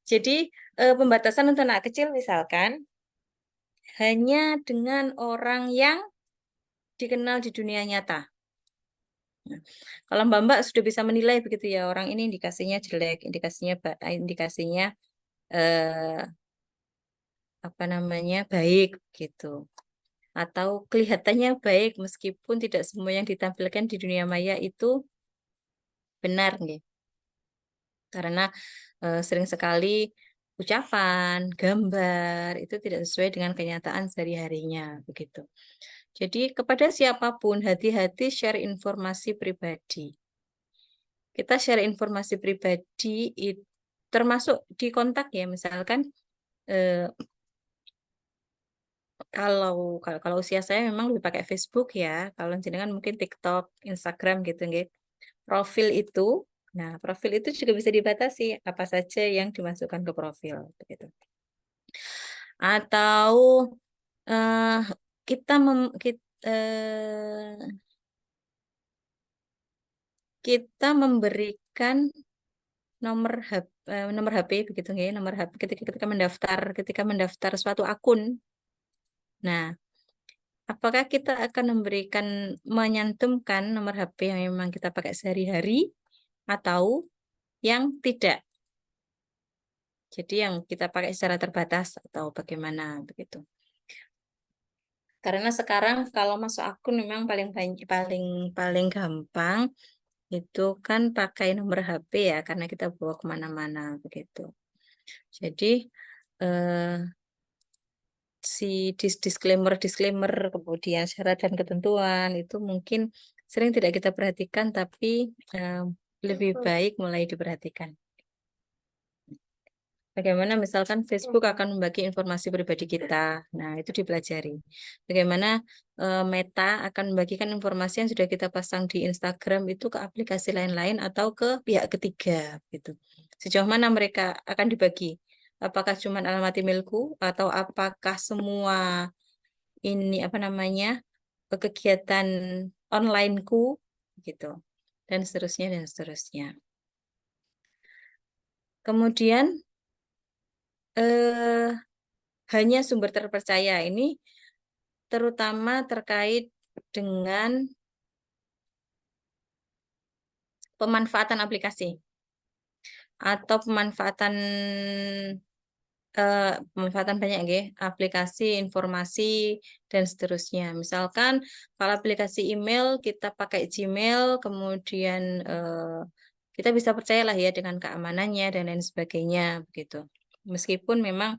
Jadi pembatasan untuk anak kecil misalkan hanya dengan orang yang dikenal di dunia nyata. Nah, kalau Mbak sudah bisa menilai begitu ya, orang ini indikasinya jelek, indikasinya eh, apa namanya baik gitu. Atau kelihatannya baik meskipun tidak semua yang ditampilkan di dunia maya itu benar nih. Karena sering sekali ucapan, gambar itu tidak sesuai dengan kenyataan sehari-harinya begitu. Jadi kepada siapapun hati-hati share informasi pribadi. Kita share informasi pribadi termasuk di kontak ya, misalkan eh, kalau usia saya memang lebih pakai Facebook ya. Kalau jenengan mungkin TikTok, Instagram gitu nggih. Profil itu, nah profil itu juga bisa dibatasi apa saja yang dimasukkan ke profil begitu. Atau eh, kita memberikan nomor HP begitu nggih, nomor HP ketika mendaftar suatu akun. Nah, apakah kita akan menyantumkan nomor HP yang memang kita pakai sehari-hari atau yang tidak? Jadi yang kita pakai secara terbatas atau bagaimana begitu. Karena sekarang kalau masuk akun memang paling paling gampang itu kan pakai nomor HP ya karena kita bawa kemana-mana begitu. Jadi si disclaimer kemudian syarat dan ketentuan itu mungkin sering tidak kita perhatikan tapi lebih baik mulai diperhatikan. Bagaimana misalkan Facebook akan membagi informasi pribadi kita. Nah, itu dipelajari. Bagaimana Meta akan membagikan informasi yang sudah kita pasang di Instagram itu ke aplikasi lain-lain atau ke pihak ketiga gitu. Sejauh mana mereka akan dibagi? Apakah cuma alamat emailku atau apakah semua ini apa namanya? Kegiatan onlineku gitu. Dan seterusnya dan seterusnya. Kemudian hanya sumber terpercaya ini terutama terkait dengan pemanfaatan aplikasi. atau pemanfaatan banyak nggih, aplikasi, informasi dan seterusnya. Misalkan kalau aplikasi email kita pakai Gmail, kemudian kita bisa percayalah ya dengan keamanannya dan lain sebagainya begitu. Meskipun memang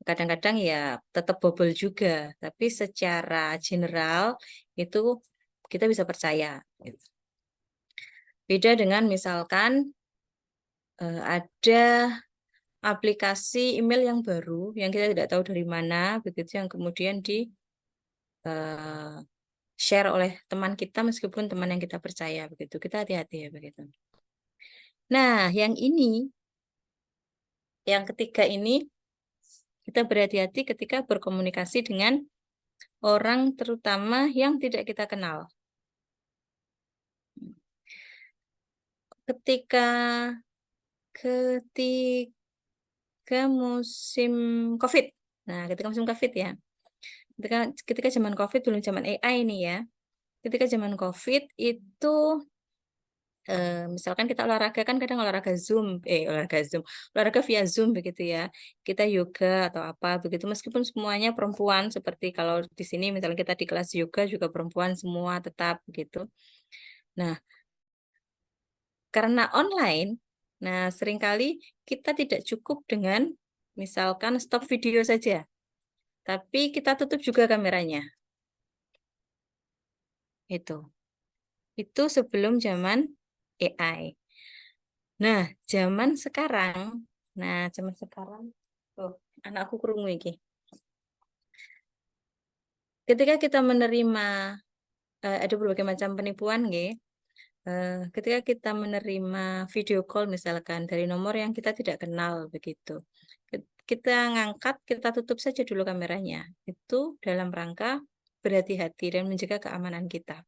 kadang-kadang ya tetap bobol juga, tapi secara general itu kita bisa percaya. Gitu. Beda dengan misalkan ada aplikasi email yang baru yang kita tidak tahu dari mana, begitu yang kemudian di share oleh teman kita meskipun teman yang kita percaya begitu. Kita hati-hati ya begitu. Nah, yang ketiga ini kita berhati-hati ketika berkomunikasi dengan orang terutama yang tidak kita kenal. Ketika musim COVID. Nah, ketika musim COVID ya. Ketika zaman COVID belum zaman AI ini ya. Ketika zaman COVID itu misalkan kita olahraga kan kadang olahraga via Zoom begitu ya. Kita yoga atau apa begitu meskipun semuanya perempuan seperti kalau di sini misalnya kita di kelas yoga juga perempuan semua tetap begitu. Nah, karena online, nah seringkali kita tidak cukup dengan misalkan stop video saja. Tapi kita tutup juga kameranya. Itu sebelum zaman AI. Nah, zaman sekarang, tuh, anakku krungu iki. Ketika kita menerima ada berbagai macam penipuan nggih. Ketika kita menerima video call misalkan dari nomor yang kita tidak kenal begitu. Kita ngangkat, kita tutup saja dulu kameranya. Itu dalam rangka berhati-hati dan menjaga keamanan kita.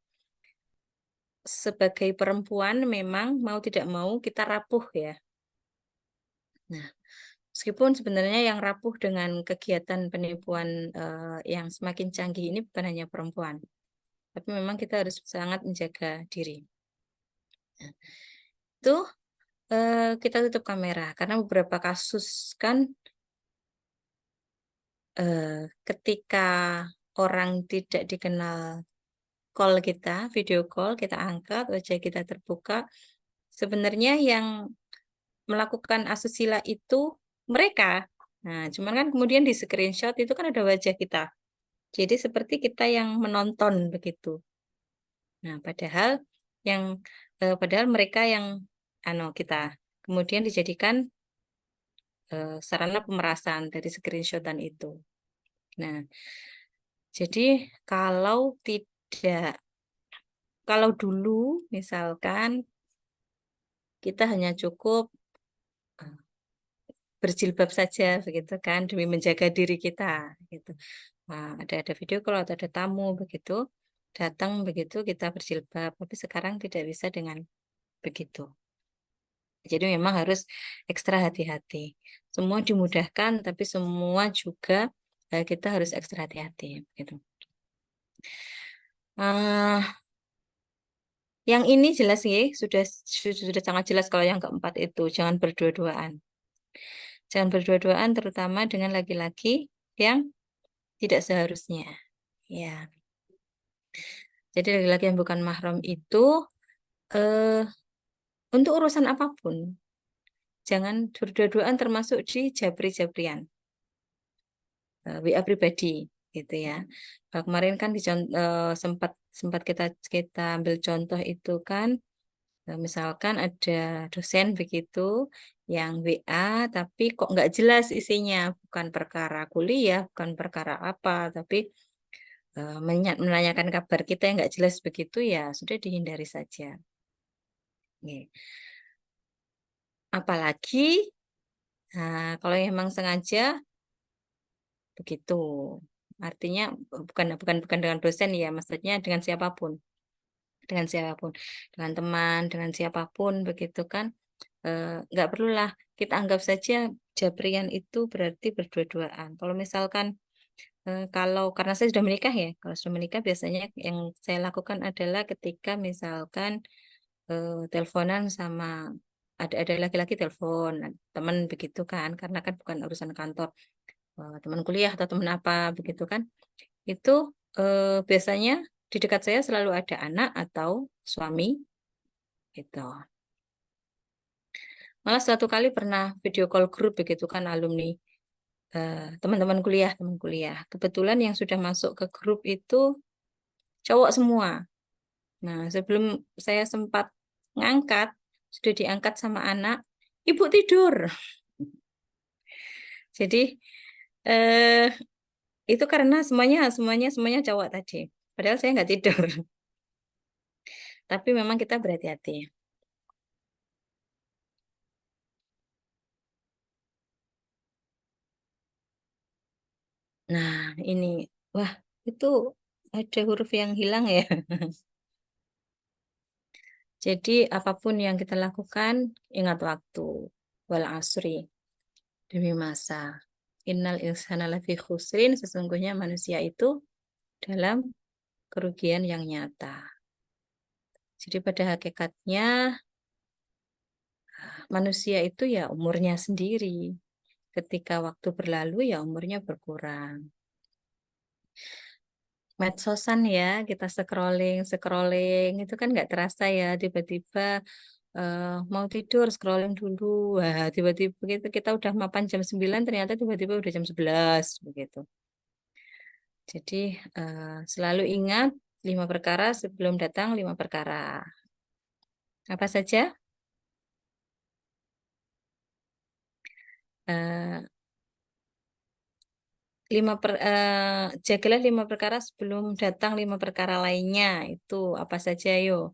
Sebagai perempuan memang mau tidak mau kita rapuh ya. Nah, meskipun sebenarnya yang rapuh dengan kegiatan penipuan yang semakin canggih ini bukan hanya perempuan, tapi memang kita harus sangat menjaga diri. Nah, itu kita tutup kamera karena beberapa kasus kan ketika orang tidak dikenal call kita, video call kita angkat, wajah kita terbuka, sebenarnya yang melakukan asusila itu mereka. Nah, cuman kan kemudian di screenshot itu kan ada wajah kita. Jadi seperti kita yang menonton begitu. Nah, padahal mereka yang kita kemudian dijadikan sarana pemerasan dari screenshotan itu. Nah, jadi kalau dulu misalkan kita hanya cukup berjilbab saja begitu kan demi menjaga diri kita gitu. Nah, ada video kalau ada tamu begitu datang begitu kita berjilbab, tapi sekarang tidak bisa dengan begitu. Jadi memang harus ekstra hati-hati. Semua dimudahkan, tapi semua juga kita harus ekstra hati-hati. Gitu. Yang ini jelas ya, sudah sangat jelas kalau yang keempat itu jangan berdua-duaan. Jangan berdua-duaan, terutama dengan laki-laki yang tidak seharusnya. Ya. Jadi laki-laki yang bukan mahram itu untuk urusan apapun, jangan berdua-duaan termasuk di japri-japrian. WA pribadi gitu ya. Kemarin kan sempat kita ambil contoh itu kan misalkan ada dosen begitu yang WA tapi kok nggak jelas isinya, bukan perkara kuliah, bukan perkara apa, tapi menanyakan kabar kita yang nggak jelas begitu ya sudah dihindari saja. Apalagi kalau memang sengaja begitu. Artinya bukan dengan dosen ya, maksudnya dengan siapapun. Dengan siapapun, dengan teman, dengan siapapun begitu kan. Nggak perlulah kita anggap saja japrian itu berarti berdua-duaan. Kalau misalkan karena saya sudah menikah ya, kalau sudah menikah biasanya yang saya lakukan adalah ketika misalkan teleponan sama ada laki-laki telepon teman begitu kan, karena kan bukan urusan kantor, teman kuliah atau teman apa begitu kan, itu biasanya di dekat saya selalu ada anak atau suami gitu. Malah suatu kali pernah video call grup begitu kan, alumni, teman-teman kuliah, teman kuliah. Kebetulan yang sudah masuk ke grup itu cowok semua. Nah, sebelum saya sempat ngangkat, sudah diangkat sama anak, ibu tidur. Jadi eh, itu karena semuanya cowok tadi. Padahal saya nggak tidur. Tapi memang kita berhati-hati. Nah, ini, wah, itu ada huruf yang hilang ya. Jadi apapun yang kita lakukan, ingat waktu. Wal asri, demi masa. Innal insana lafi khusrin, sesungguhnya manusia itu dalam kerugian yang nyata. Jadi pada hakikatnya manusia itu ya umurnya sendiri. Ketika waktu berlalu ya umurnya berkurang. Medsosan ya, kita scrolling itu kan nggak terasa ya, tiba-tiba mau tidur scrolling dulu, wah tiba-tiba kita udah mapan jam 9, ternyata tiba-tiba udah jam 11 begitu. Jadi selalu ingat 5 perkara sebelum datang 5 perkara. Apa saja? Eh, jagalah 5 perkara sebelum datang 5 perkara lainnya. Itu apa saja, yo?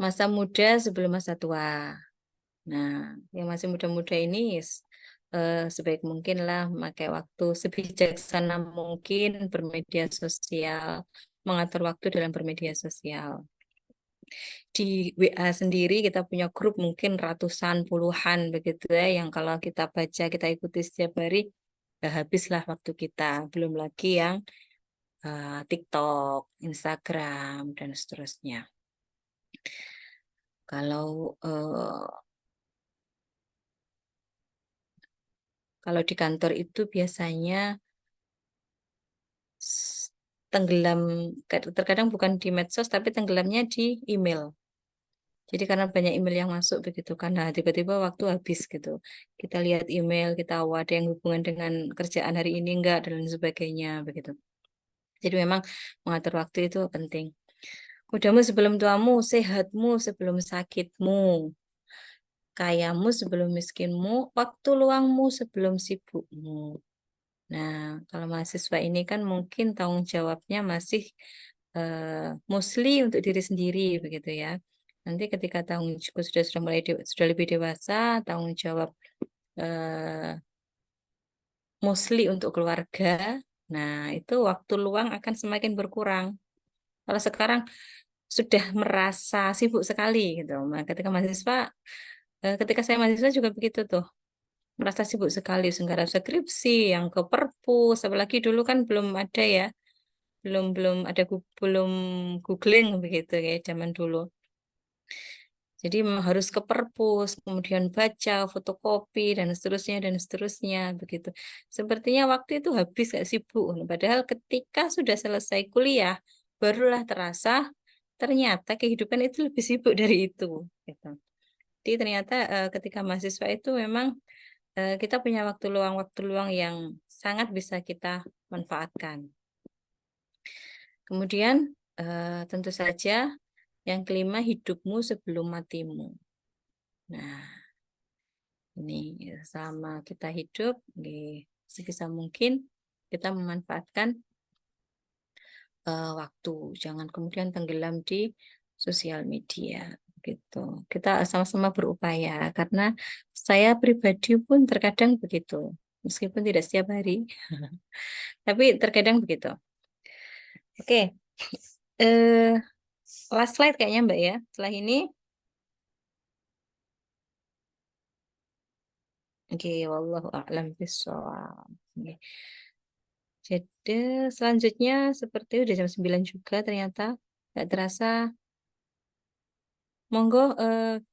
Masa muda sebelum masa tua. Nah, yang masih muda-muda ini sebaik mungkin lah memakai waktu sebijaksana mungkin bermedia sosial, mengatur waktu dalam bermedia sosial. Di WA sendiri kita punya grup mungkin ratusan, puluhan begitu ya, yang kalau kita baca, kita ikuti setiap hari, ya habislah waktu kita. Belum lagi yang TikTok, Instagram, dan seterusnya. Kalau di kantor itu biasanya tenggelam, terkadang bukan di medsos tapi tenggelamnya di email. Jadi karena banyak email yang masuk begitu kan, nah tiba-tiba waktu habis gitu. Kita lihat email, kita ada yang hubungan dengan kerjaan hari ini enggak dan lain sebagainya begitu. Jadi memang mengatur waktu itu penting. Mudamu sebelum tuamu, sehatmu sebelum sakitmu, kayamu sebelum miskinmu, waktu luangmu sebelum sibukmu. Nah, kalau mahasiswa ini kan mungkin tanggung jawabnya masih mostly untuk diri sendiri begitu ya. Nanti ketika tanggung jawab sudah mulai sudah lebih dewasa, tanggung jawab eh, mostly untuk keluarga. Nah, itu waktu luang akan semakin berkurang. Kalau sekarang sudah merasa sibuk sekali gitu. Nah, ketika saya mahasiswa juga begitu tuh. Merasa sibuk sekali, segala skripsi, yang ke perpus, apalagi dulu kan belum ada ya, belum ada belum googling begitu ya zaman dulu. Jadi memang harus ke perpus, kemudian baca, fotokopi dan seterusnya begitu. Sepertinya waktu itu habis gak sibuk. Padahal ketika sudah selesai kuliah, barulah terasa ternyata kehidupan itu lebih sibuk dari itu. Gitu. Jadi ternyata ketika mahasiswa itu memang kita punya waktu luang yang sangat bisa kita manfaatkan. Kemudian tentu saja yang kelima, hidupmu sebelum matimu. Nah, ini selama kita hidup, sebisa mungkin kita memanfaatkan waktu. Jangan kemudian tenggelam di sosial media. Gitu. Kita sama-sama berupaya karena saya pribadi pun terkadang begitu. Meskipun tidak setiap hari, tapi terkadang begitu. Oke, last slide kayaknya Mbak ya. Setelah ini, oke, wallahu a'lam bishawab. Oke. Jadi selanjutnya seperti udah jam 9 juga ternyata. Nggak terasa. Monggo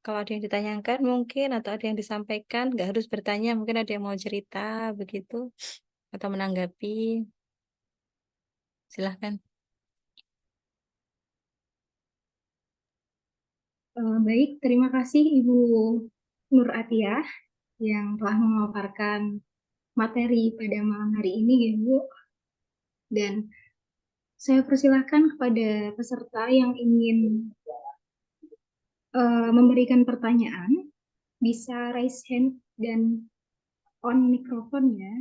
kalau ada yang ditanyakan mungkin atau ada yang disampaikan, nggak harus bertanya, mungkin ada yang mau cerita begitu atau menanggapi. Silahkan. Baik, terima kasih Ibu Nur Atiyah yang telah memaparkan materi pada malam hari ini, ya Bu. Dan saya persilahkan kepada peserta yang ingin memberikan pertanyaan, bisa raise hand dan on mikrofon ya.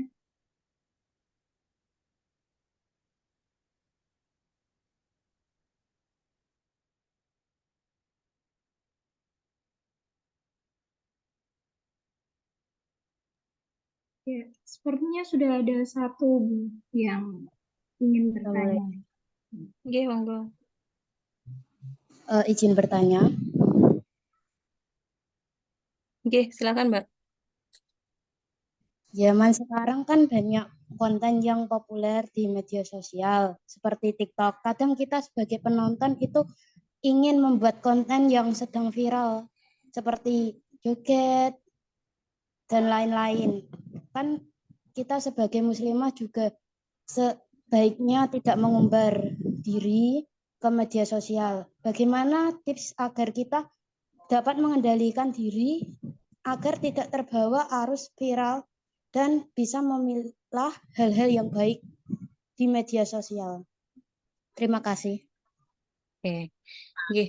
Ya, sepertinya sudah ada satu yang ingin bertanya. Oke, monggo. Izin bertanya. Oke, silakan Mbak. Zaman sekarang kan banyak konten yang populer di media sosial seperti TikTok. Kadang kita sebagai penonton itu ingin membuat konten yang sedang viral seperti joget dan lain-lain. Kan kita sebagai muslimah juga sebaiknya tidak mengumbar diri ke media sosial. Bagaimana tips agar kita dapat mengendalikan diri agar tidak terbawa arus viral dan bisa memilah hal-hal yang baik di media sosial. Terima kasih. Oke. Oke.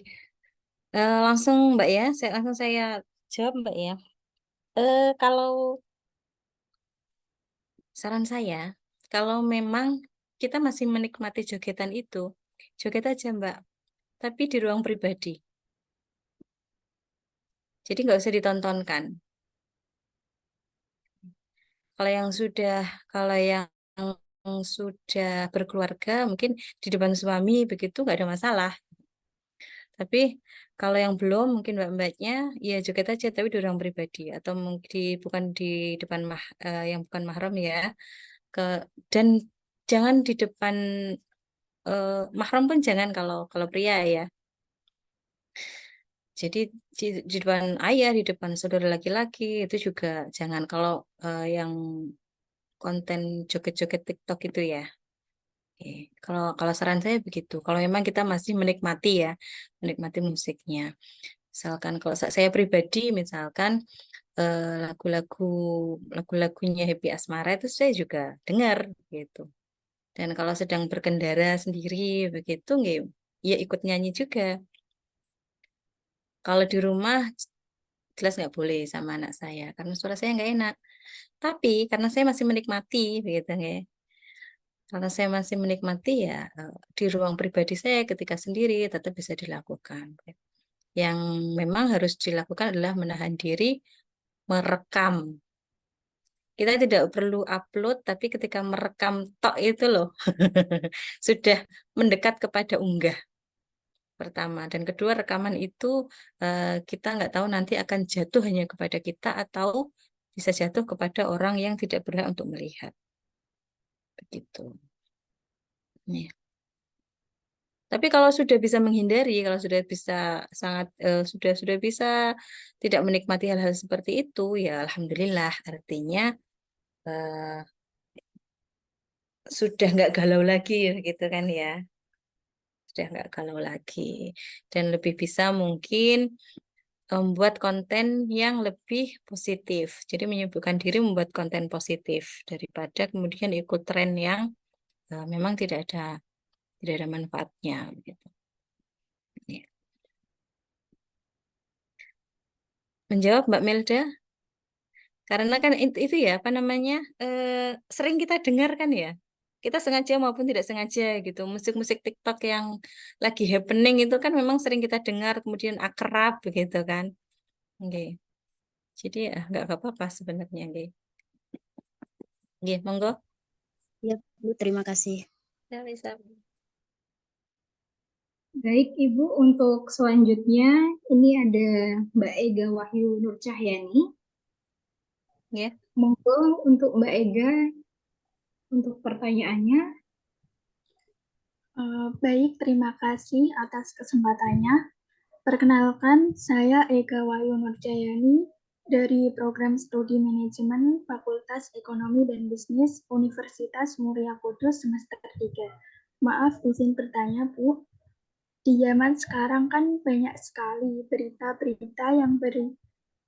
Langsung Mbak ya, langsung saya jawab Mbak ya. Kalau saran saya, kalau memang kita masih menikmati jogetan itu, joget aja Mbak, tapi di ruang pribadi. Jadi nggak usah ditontonkan. Kalau yang sudah, kalau yang sudah berkeluarga, mungkin di depan suami begitu nggak ada masalah. Tapi kalau yang belum, mungkin mbak-mbaknya, ya joget aja, tapi di ruang pribadi atau mungkin bukan di depan yang bukan mahram ya. Ke dan jangan di depan mahram pun jangan kalau pria ya. Jadi di depan ayah, di depan saudara laki-laki itu juga jangan. Kalau yang konten joget-joget TikTok itu ya. Oke. Kalau saran saya begitu. Kalau memang kita masih menikmati ya, menikmati musiknya. Misalkan kalau saya pribadi, misalkan lagu-lagu lagu-lagunya Happy Asmara itu saya juga dengar gitu. Dan kalau sedang berkendara sendiri begitu, nggak, ya ikut nyanyi juga. Kalau di rumah jelas nggak boleh sama anak saya karena suara saya nggak enak. Tapi karena saya masih menikmati begitu ya. Karena saya masih menikmati ya di ruang pribadi saya ketika sendiri tetap bisa dilakukan. Yang memang harus dilakukan adalah menahan diri merekam. Kita tidak perlu upload, tapi ketika merekam tok itu loh sudah mendekat kepada unggah pertama. Dan kedua rekaman itu kita nggak tahu nanti akan jatuh hanya kepada kita atau bisa jatuh kepada orang yang tidak berhak untuk melihat. Begitu. Nih. Tapi kalau sudah bisa menghindari, kalau sudah bisa sangat sudah bisa tidak menikmati hal-hal seperti itu, ya alhamdulillah. Artinya sudah nggak galau lagi, gitu kan ya. Sudah nggak galau lagi dan lebih bisa mungkin membuat konten yang lebih positif. Jadi menyibukkan diri membuat konten positif daripada kemudian ikut tren yang memang tidak ada manfaatnya gitu. Ya. Menjawab Mbak Melda, karena kan itu ya apa namanya sering kita dengar kan ya. Kita sengaja maupun tidak sengaja gitu. Musik-musik TikTok yang lagi happening itu kan memang sering kita dengar kemudian akrab begitu kan. Oke. Jadi ya nggak apa-apa sebenarnya, Nggih. Nggih, monggo. Ya, Bu, terima kasih. Ya, bisa. Baik Ibu, untuk selanjutnya ini ada Mbak Ega Wahyu Nur Cahyani. Ya. Monggo untuk Mbak Ega untuk pertanyaannya. Baik, terima kasih atas kesempatannya. Perkenalkan, saya Ega Wayu Nurjayani dari Program Studi Manajemen Fakultas Ekonomi dan Bisnis Universitas Muria Kudus semester 3. Maaf, izin bertanya, Bu. Di zaman sekarang kan banyak sekali berita-berita yang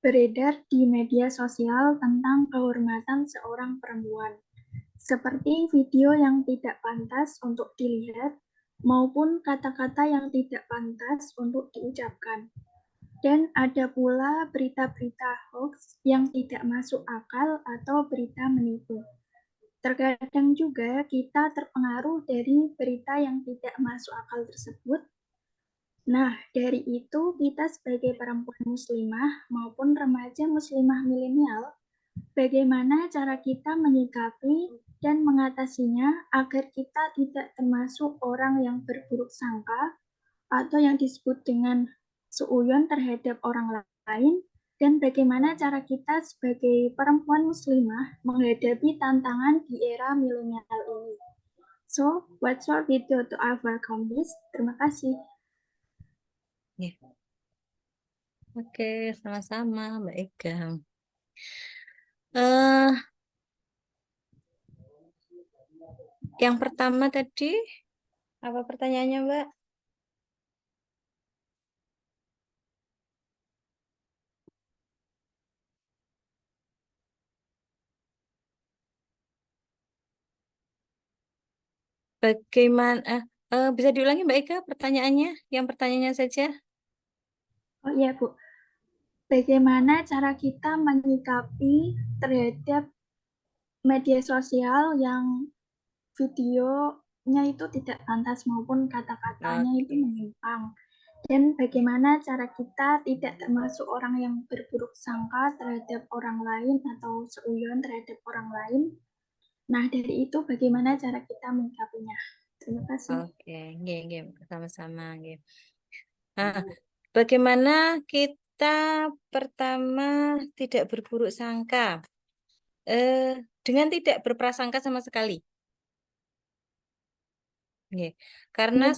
beredar di media sosial tentang kehormatan seorang perempuan, seperti video yang tidak pantas untuk dilihat maupun kata-kata yang tidak pantas untuk diucapkan. Dan ada pula berita-berita hoax yang tidak masuk akal atau berita menipu. Terkadang juga kita terpengaruh dari berita yang tidak masuk akal tersebut. Nah, dari itu kita sebagai perempuan muslimah maupun remaja muslimah milenial, bagaimana cara kita menyikapi dan mengatasinya agar kita tidak termasuk orang yang berburuk sangka atau yang disebut dengan suudzon terhadap orang lain, dan bagaimana cara kita sebagai perempuan muslimah menghadapi tantangan di era milenial ini. So, what's your video to overcome this? Terima kasih. Oke, sama-sama Mbak Ega. Yang pertama tadi, apa pertanyaannya, Mbak? Bagaimana, bisa diulangi Mbak Ega pertanyaannya? Yang pertanyaannya saja. Oh iya, Bu. Bagaimana cara kita menyikapi terhadap media sosial yang videonya itu tidak pantas maupun kata-katanya itu menyimpang? Dan bagaimana cara kita tidak termasuk orang yang berburuk sangka terhadap orang lain atau suudzon terhadap orang lain? Nah, dari itu bagaimana cara kita menyikapinya? Terima kasih. Oke, sama-sama. Nah, bagaimana kita pertama tidak berburuk sangka? Dengan tidak berprasangka sama sekali. Karena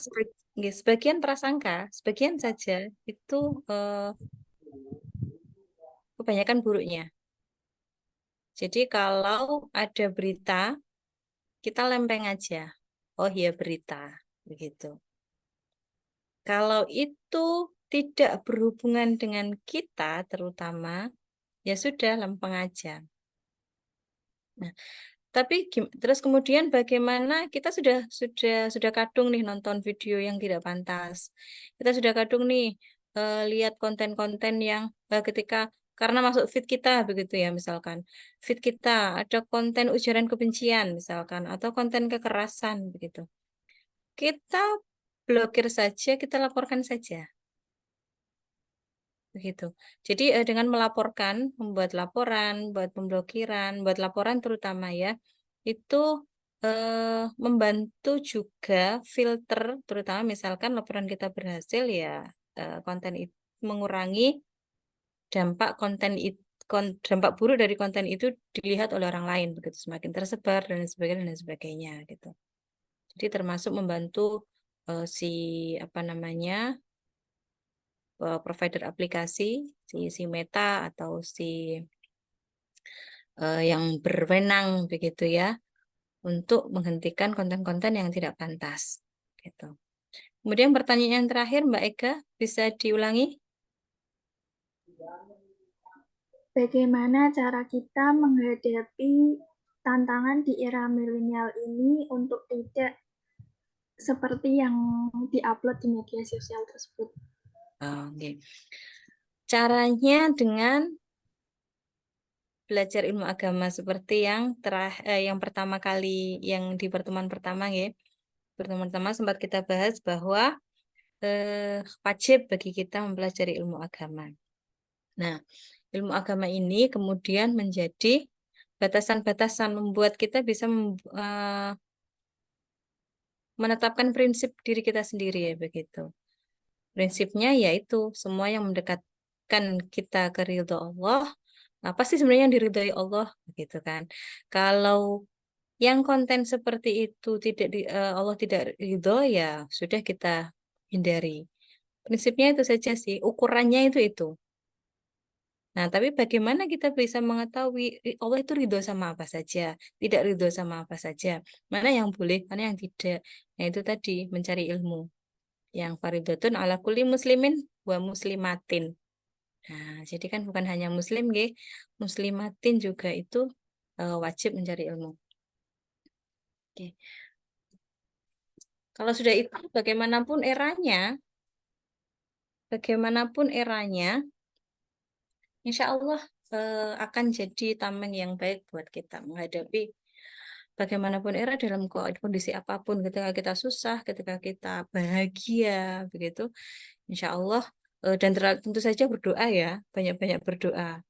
sebagian prasangka, sebagian saja itu kebanyakan buruknya. Jadi kalau ada berita, kita lempeng aja. Oh iya berita, begitu. Kalau itu tidak berhubungan dengan kita terutama, ya sudah lempeng aja. Nah, tapi terus kemudian bagaimana kita sudah kadung nih nonton video yang tidak pantas. Kita sudah kadung nih lihat konten-konten yang ketika karena masuk feed kita begitu ya misalkan. Feed kita ada konten ujaran kebencian misalkan atau konten kekerasan begitu. Kita blokir saja, kita laporkan saja. Begitu. Jadi dengan melaporkan, membuat laporan, buat pemblokiran, buat laporan terutama ya, itu membantu juga filter, terutama misalkan laporan kita berhasil ya, konten itu mengurangi dampak konten itu, dampak buruk dari konten itu dilihat oleh orang lain, begitu semakin tersebar dan sebagainya gitu. Jadi termasuk membantu si apa namanya provider aplikasi, si Meta atau si yang berwenang begitu ya, untuk menghentikan konten-konten yang tidak pantas. Gitu. Kemudian pertanyaan yang terakhir, Mbak Ega, bisa diulangi? Bagaimana cara kita menghadapi tantangan di era milenial ini untuk tidak seperti yang diupload di media sosial tersebut? Oke. Caranya dengan belajar ilmu agama seperti yang pertama kali yang di pertemuan pertama ya. Pertemuan pertama sempat kita bahas bahwa wajib bagi kita mempelajari ilmu agama. Nah, ilmu agama ini kemudian menjadi batasan-batasan membuat kita bisa menetapkan prinsip diri kita sendiri ya begitu. Prinsipnya yaitu semua yang mendekatkan kita ke ridho Allah. Apa sih sebenarnya yang diridhoi Allah begitu kan? Kalau Yang konten seperti itu Allah tidak ridho, ya sudah kita hindari. Prinsipnya itu saja sih, ukurannya itu. Nah, tapi bagaimana kita bisa mengetahui Allah itu ridho sama apa saja, tidak ridho sama apa saja, mana yang boleh, mana yang tidak. Nah, itu tadi mencari ilmu. Yang faridotun ala kulli muslimin wa muslimatin. Nah, jadi kan bukan hanya muslim, nggih, muslimatin juga itu wajib mencari ilmu. Oke. Kalau sudah itu, bagaimanapun eranya, insya Allah akan jadi tameng yang baik buat kita menghadapi bagaimanapun era dalam kondisi apapun, ketika kita susah, ketika kita bahagia, begitu, insya Allah, dan tentu saja berdoa ya, banyak-banyak berdoa.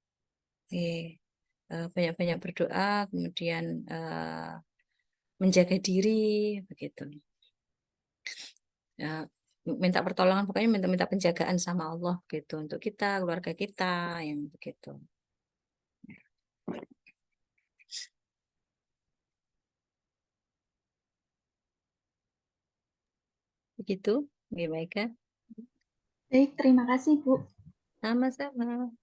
Banyak-banyak berdoa, kemudian menjaga diri, begitu. Ya, minta pertolongan, pokoknya minta penjagaan sama Allah gitu untuk kita, keluarga kita, yang begitu. Begitu, baik ya. Baik, terima kasih Bu. Sama-sama.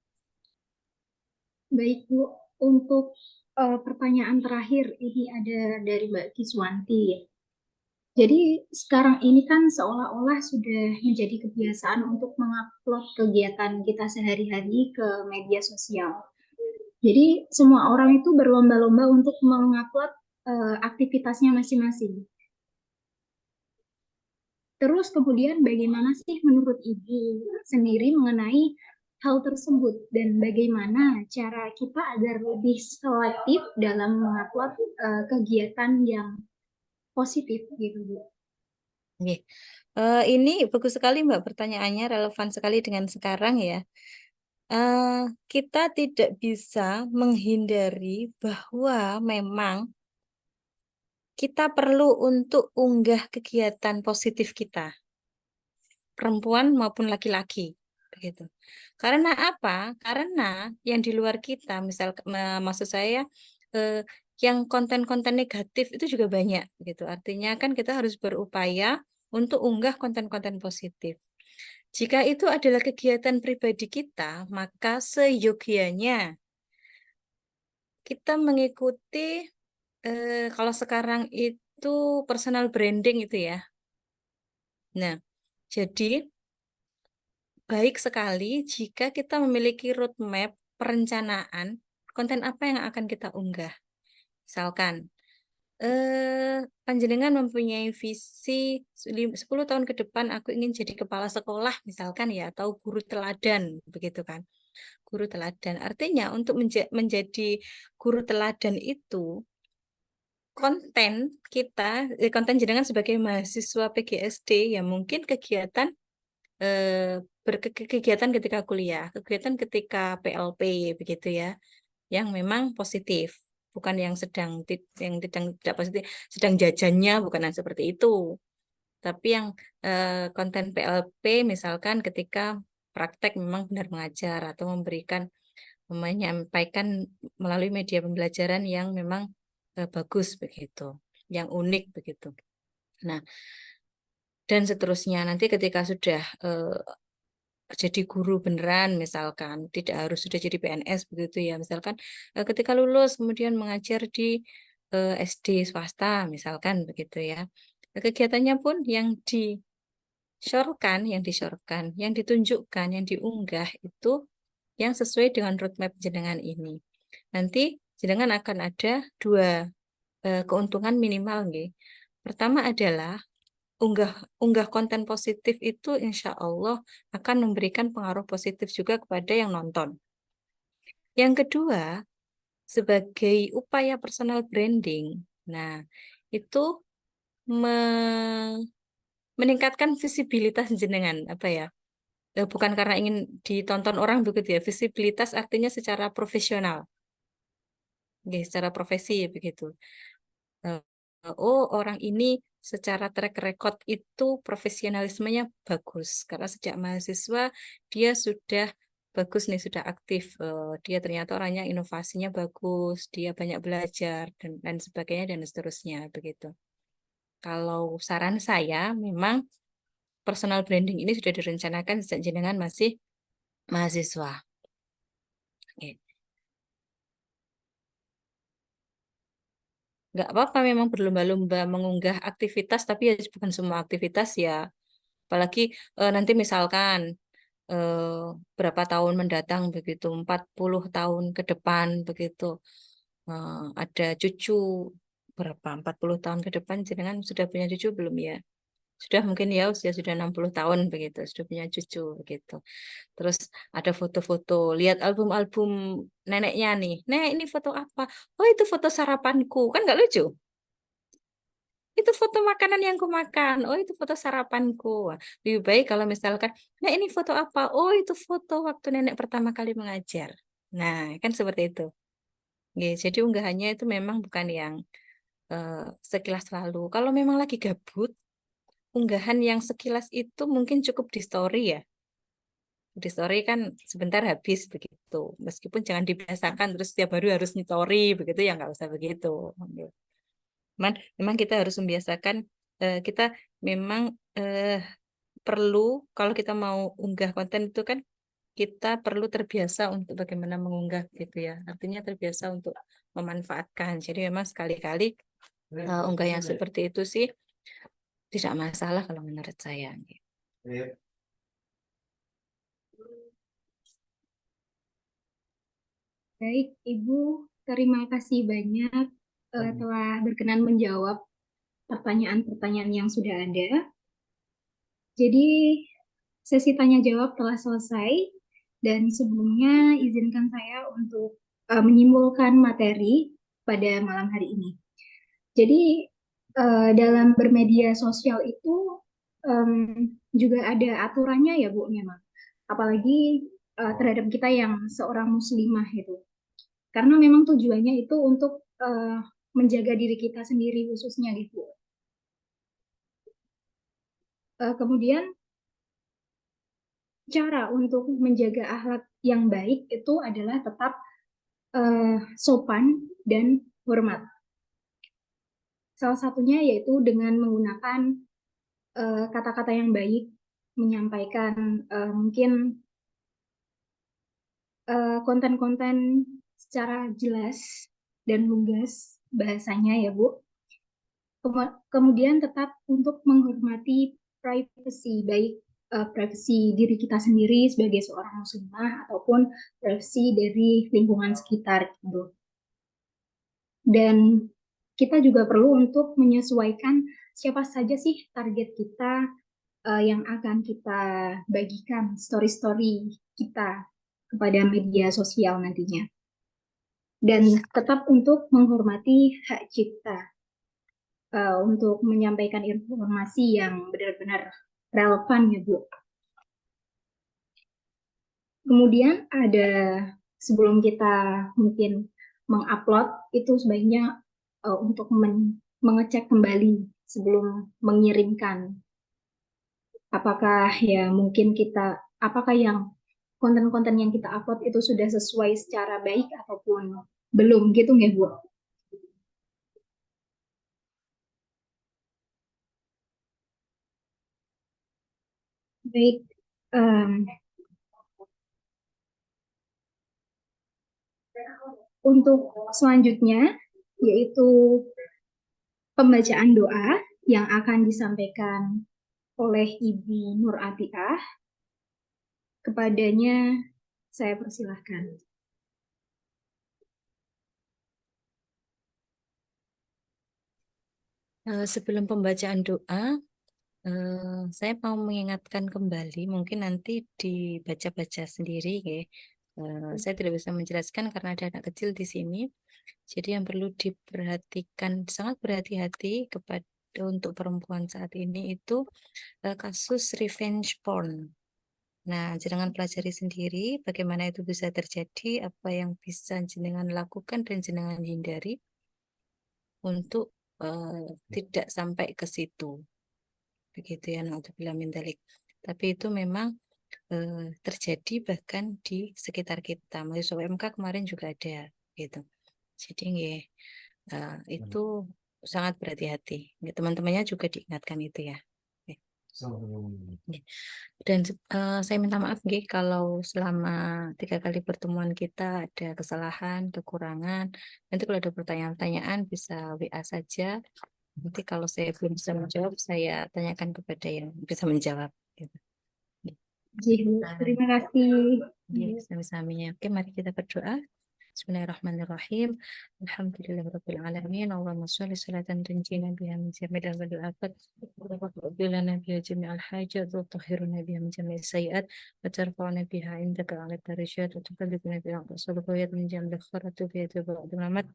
Baik Bu, untuk pertanyaan terakhir ini ada dari Mbak Kiswanti. Jadi sekarang ini kan seolah-olah sudah menjadi kebiasaan untuk mengupload kegiatan kita sehari-hari ke media sosial. Jadi semua orang itu berlomba-lomba untuk mengupload aktivitasnya masing-masing. Terus kemudian bagaimana sih menurut Ibu sendiri mengenai hal tersebut dan bagaimana cara kita agar lebih selektif dalam mengupload kegiatan yang positif gitu Bu? Oke. Ini bagus sekali Mbak, pertanyaannya relevan sekali dengan sekarang ya. Kita tidak bisa menghindari bahwa memang kita perlu untuk unggah kegiatan positif kita, perempuan maupun laki-laki, begitu. Karena apa? Karena yang di luar kita, maksud saya, eh, yang konten-konten negatif itu juga banyak, gitu. Artinya kan kita harus berupaya untuk unggah konten-konten positif. Jika itu adalah kegiatan pribadi kita, maka seyogianya kita mengikuti, kalau sekarang itu personal branding itu ya. Nah, jadi baik sekali jika kita memiliki roadmap perencanaan konten apa yang akan kita unggah. Misalkan, panjenengan mempunyai visi 10 tahun ke depan aku ingin jadi kepala sekolah misalkan ya, atau guru teladan, begitu kan. Guru teladan. Artinya untuk menjadi guru teladan itu konten kita, konten jenengan sebagai mahasiswa PGSD ya mungkin kegiatan kegiatan ketika kuliah, kegiatan ketika PLP begitu ya, yang memang positif, bukan yang yang tidak positif, sedang jajannya bukan yang seperti itu. Tapi yang konten PLP misalkan ketika praktek memang benar mengajar atau menyampaikan melalui media pembelajaran yang memang bagus begitu, yang unik begitu. Nah, dan seterusnya nanti ketika sudah jadi guru beneran misalkan, tidak harus sudah jadi PNS begitu ya, misalkan ketika lulus kemudian mengajar di SD swasta misalkan begitu ya. Kegiatannya pun yang yang ditunjukkan, yang diunggah itu yang sesuai dengan roadmap jenengan ini. Nanti jenengan akan ada dua keuntungan minimal nih. Pertama adalah unggah konten positif itu insya Allah akan memberikan pengaruh positif juga kepada yang nonton. Yang kedua, sebagai upaya personal branding, nah itu meningkatkan visibilitas jenengan, apa ya? Bukan karena ingin ditonton orang begitu ya, visibilitas artinya secara profesional, secara profesi begitu. Oh, orang ini secara track record itu profesionalismenya bagus karena sejak mahasiswa dia sudah bagus nih sudah aktif, dia ternyata orangnya inovasinya bagus, dia banyak belajar dan lain sebagainya dan seterusnya begitu. Kalau saran saya memang personal branding ini sudah direncanakan sejak jenengan masih mahasiswa. Oke. Nggak apa-apa memang berlomba-lomba mengunggah aktivitas, tapi ya bukan semua aktivitas ya. Apalagi nanti misalkan eh, berapa tahun mendatang begitu, 40 tahun ke depan begitu. Ada cucu berapa? 40 tahun ke depan jenengan sudah punya cucu belum ya? Sudah mungkin ya usia sudah 60 tahun begitu, sudah punya cucu begitu. Terus ada foto-foto, lihat album-album neneknya nih. Nek, ini foto apa? Oh, itu foto sarapanku. Kan nggak lucu? Itu foto makanan yang kumakan. Oh, itu foto sarapanku. Wah, lebih baik kalau misalkan, nah ini foto apa? Oh, itu foto waktu nenek pertama kali mengajar. Nah, kan seperti itu. Oke, jadi unggahannya itu memang bukan yang eh, sekilas lalu. Kalau memang lagi gabut, unggahan yang sekilas itu mungkin cukup di story ya. Di story kan sebentar habis begitu. Meskipun jangan dibiasakan terus setiap hari harus story begitu ya nggak usah begitu. Cuman memang kita harus membiasakan kita memang perlu kalau kita mau unggah konten itu kan kita perlu terbiasa untuk bagaimana mengunggah gitu ya. Artinya terbiasa untuk memanfaatkan. Jadi memang sekali-kali unggah yang seperti itu sih tidak masalah kalau menurut saya. Baik, Ibu, terima kasih banyak telah berkenan menjawab pertanyaan-pertanyaan yang sudah ada. Jadi, sesi tanya jawab telah selesai dan sebelumnya izinkan saya untuk menyimpulkan materi pada malam hari ini. Jadi, dalam bermedia sosial itu juga ada aturannya ya, Bu, memang. Apalagi terhadap kita yang seorang muslimah itu. Karena memang tujuannya itu untuk menjaga diri kita sendiri khususnya gitu. Kemudian cara untuk menjaga akhlak yang baik itu adalah tetap sopan dan hormat. Salah satunya yaitu dengan menggunakan kata-kata yang baik, menyampaikan mungkin konten-konten secara jelas dan lugas bahasanya ya Bu. Kemudian tetap untuk menghormati privasi, baik privasi diri kita sendiri sebagai seorang muslimah ataupun privasi dari lingkungan sekitar gitu. Dan kita juga perlu untuk menyesuaikan siapa saja sih target kita yang akan kita bagikan story-story kita kepada media sosial nantinya. Dan tetap untuk menghormati hak cipta untuk menyampaikan informasi yang benar-benar relevan ya Bu. Kemudian ada sebelum kita mungkin mengupload itu sebaiknya untuk mengecek kembali sebelum mengirimkan apakah ya mungkin kita apakah yang konten-konten yang kita upload itu sudah sesuai secara baik ataupun belum gitu nggak Bu? Baik, untuk selanjutnya yaitu pembacaan doa yang akan disampaikan oleh Ibu Nur Atiah. Kepadanya saya persilahkan. Sebelum pembacaan doa, saya mau mengingatkan kembali, mungkin nanti dibaca-baca sendiri ya. Saya tidak bisa menjelaskan karena ada anak kecil di sini. Jadi yang perlu diperhatikan, sangat berhati-hati kepada untuk perempuan saat ini itu kasus revenge porn. Nah, jenengan pelajari sendiri bagaimana itu bisa terjadi, apa yang bisa jenengan lakukan dan jenengan hindari untuk tidak sampai ke situ. Begitu ya, naudzubillah min dzalik. Tapi itu memang terjadi bahkan di sekitar kita. Mahasiswa UMK kemarin juga ada gitu. Jadi nggih, itu sangat berhati-hati. Nggih, teman-temannya juga diingatkan itu ya. Oke. Nggih. Dan saya minta maaf nggih kalau selama 3 kali pertemuan kita ada kesalahan, kekurangan. Nanti kalau ada pertanyaan-pertanyaan bisa WA saja. Nanti kalau saya belum bisa menjawab, saya tanyakan kepada yang bisa menjawab. Gitu. Nggih, Bu. Terima kasih. Iya, sami-saminya. Oke, mari kita berdoa. Bismillahirrahmanirrahim. Alhamdulillahirabbil alamin. Allahumma shalli salatan tunjina biha min jami'il wal afat wa tuqbilana biha jami'al hajat wa tutahhiruna biha min jami'is sayiat wa tarfa'una biha indaka 'ala darajat wa tuballighuna biha aqsal ghayat min jami'il khairat wa biha ba'dul amat.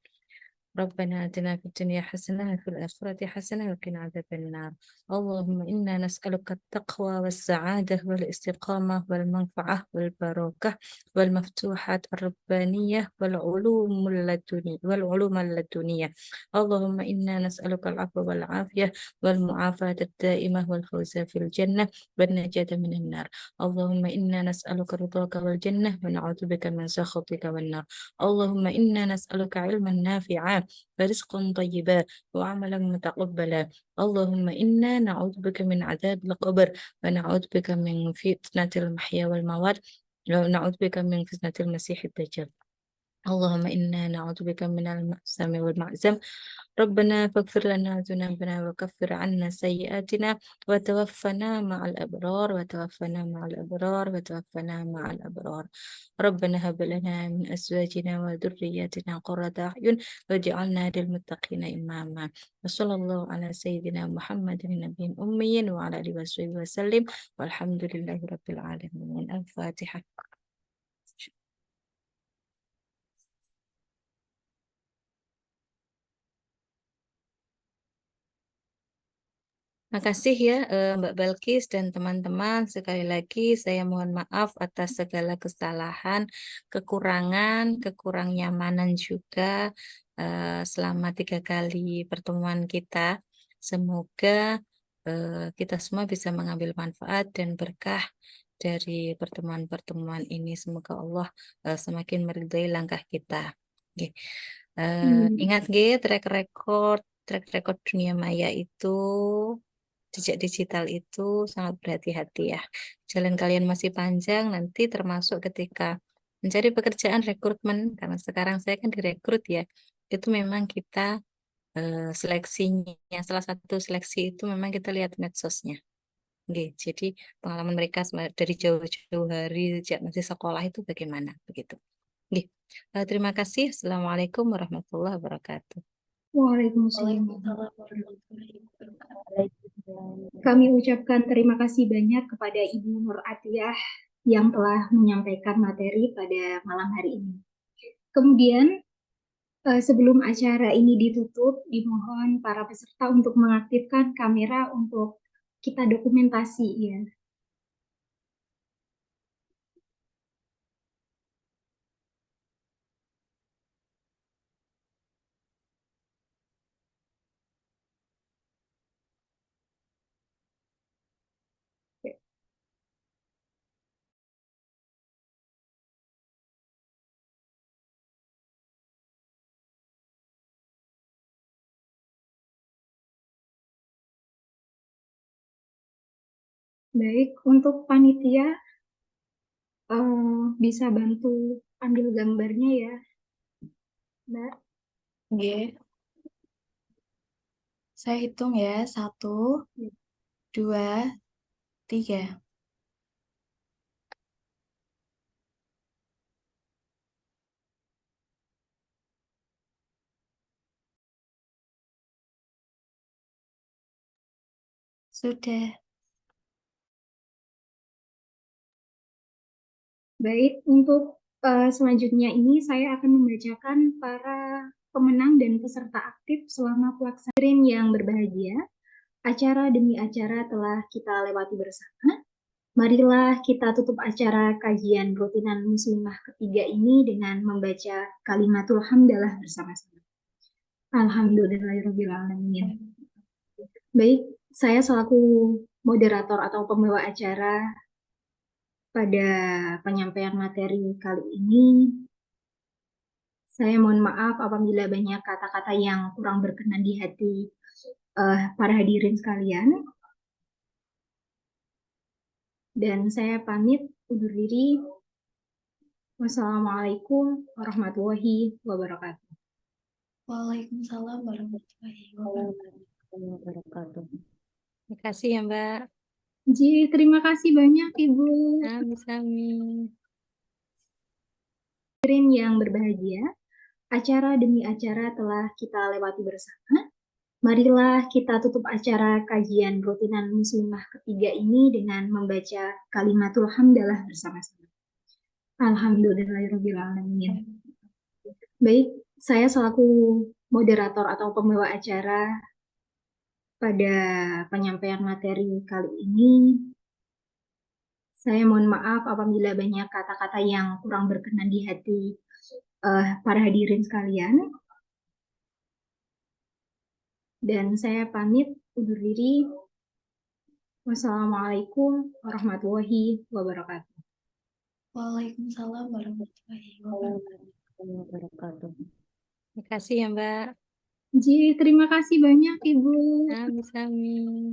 ربنا آتنا في الدنيا حسنة وفي الآخرة حسنة وقنا عذاب النار اللهم إنا نسألك التقوى والسعادة والاستقامة والمنفعة والبركة والمفتوحات الربانية والعلوم اللدنية اللهم إنا نسألك العفو والعافية والمعافاة الدائمة والفوز في الجنة والنجاة من النار اللهم إنا نسألك رضاك والجنة ونعوذ بك من سخطك والنار اللهم إنا نسألك علما نافعا ورزقا طيبا وعملا متقبلا اللهم إنا نعوذ بك من عذاب القبر ونعوذ بك من فتنة المحيا والموات ونعوذ بك من فتنة المسيح الدجال اللهم إنا نعوذ بك من المأثم والمعزم ربنا فاغفر لنا ذنوبنا وكفر عنا سيئاتنا وتوفنا مع الأبرار ربنا هب لنا من أزواجنا وذرياتنا قرة أعين واجعلنا للمتقين إماما وصلى الله على سيدنا محمد النبي الأمي وعلى آله وصحبه وسلم والحمد لله رب العالمين الفاتحة. Makasih ya Mbak Balkis dan teman-teman. Sekali lagi saya mohon maaf atas segala kesalahan, kekurangan, kekurang nyamanan juga selama 3 kali pertemuan kita. Semoga kita semua bisa mengambil manfaat dan berkah dari pertemuan-pertemuan ini. Semoga Allah semakin meridhai langkah kita. Oke. Ingat track record dunia maya itu, jejak digital itu sangat berhati-hati ya. Jalan kalian masih panjang, nanti termasuk ketika mencari pekerjaan rekrutmen, karena sekarang saya kan direkrut ya, itu memang kita seleksinya, salah satu seleksi itu memang kita lihat medsosnya. Oke, jadi pengalaman mereka dari jauh-jauh hari sejak masih sekolah itu bagaimana, begitu. Oke, terima kasih. Assalamualaikum warahmatullahi wabarakatuh. Waalaikumsalam. Kami ucapkan terima kasih banyak kepada Ibu Nur Atiyah yang telah menyampaikan materi pada malam hari ini. Kemudian, sebelum acara ini ditutup, dimohon para peserta untuk mengaktifkan kamera untuk kita dokumentasi ya. Baik, untuk panitia bisa bantu ambil gambarnya ya, Mbak. Oke. Saya hitung ya, 1, 2, 3. Sudah. Baik, untuk selanjutnya ini saya akan membacakan para pemenang dan peserta aktif selama pelaksanaan yang berbahagia. Acara demi acara telah kita lewati bersama. Marilah kita tutup acara kajian rutinan muslimah ketiga ini dengan membaca kalimatul hamdalah bersama-sama. Alhamdulillahirrahmanirrahim. Baik, saya selaku moderator atau pembawa acara pada penyampaian materi kali ini. Saya mohon maaf apabila banyak kata-kata yang kurang berkenan di hati para hadirin sekalian. Dan saya pamit undur diri. Wassalamualaikum warahmatullahi wabarakatuh. Waalaikumsalam warahmatullahi wabarakatuh. Terima kasih ya, Mbak. Ji, terima kasih banyak Ibu. Sami-sami. Hadirin yang berbahagia, acara demi acara telah kita lewati bersama. Marilah kita tutup acara kajian rutinan muslimah ketiga ini dengan membaca kalimatul hamdalah bersama-sama. Alhamdulillahirrahmanirrahim. Baik, saya selaku moderator atau pembawa acara pada penyampaian materi kali ini, saya mohon maaf apabila banyak kata-kata yang kurang berkenan di hati para hadirin sekalian. Dan saya pamit undur diri. Wassalamualaikum warahmatullahi wabarakatuh. Waalaikumsalam warahmatullahi wabarakatuh. Terima kasih ya, Mbak. Ji, terima kasih banyak Ibu. Sami-sami.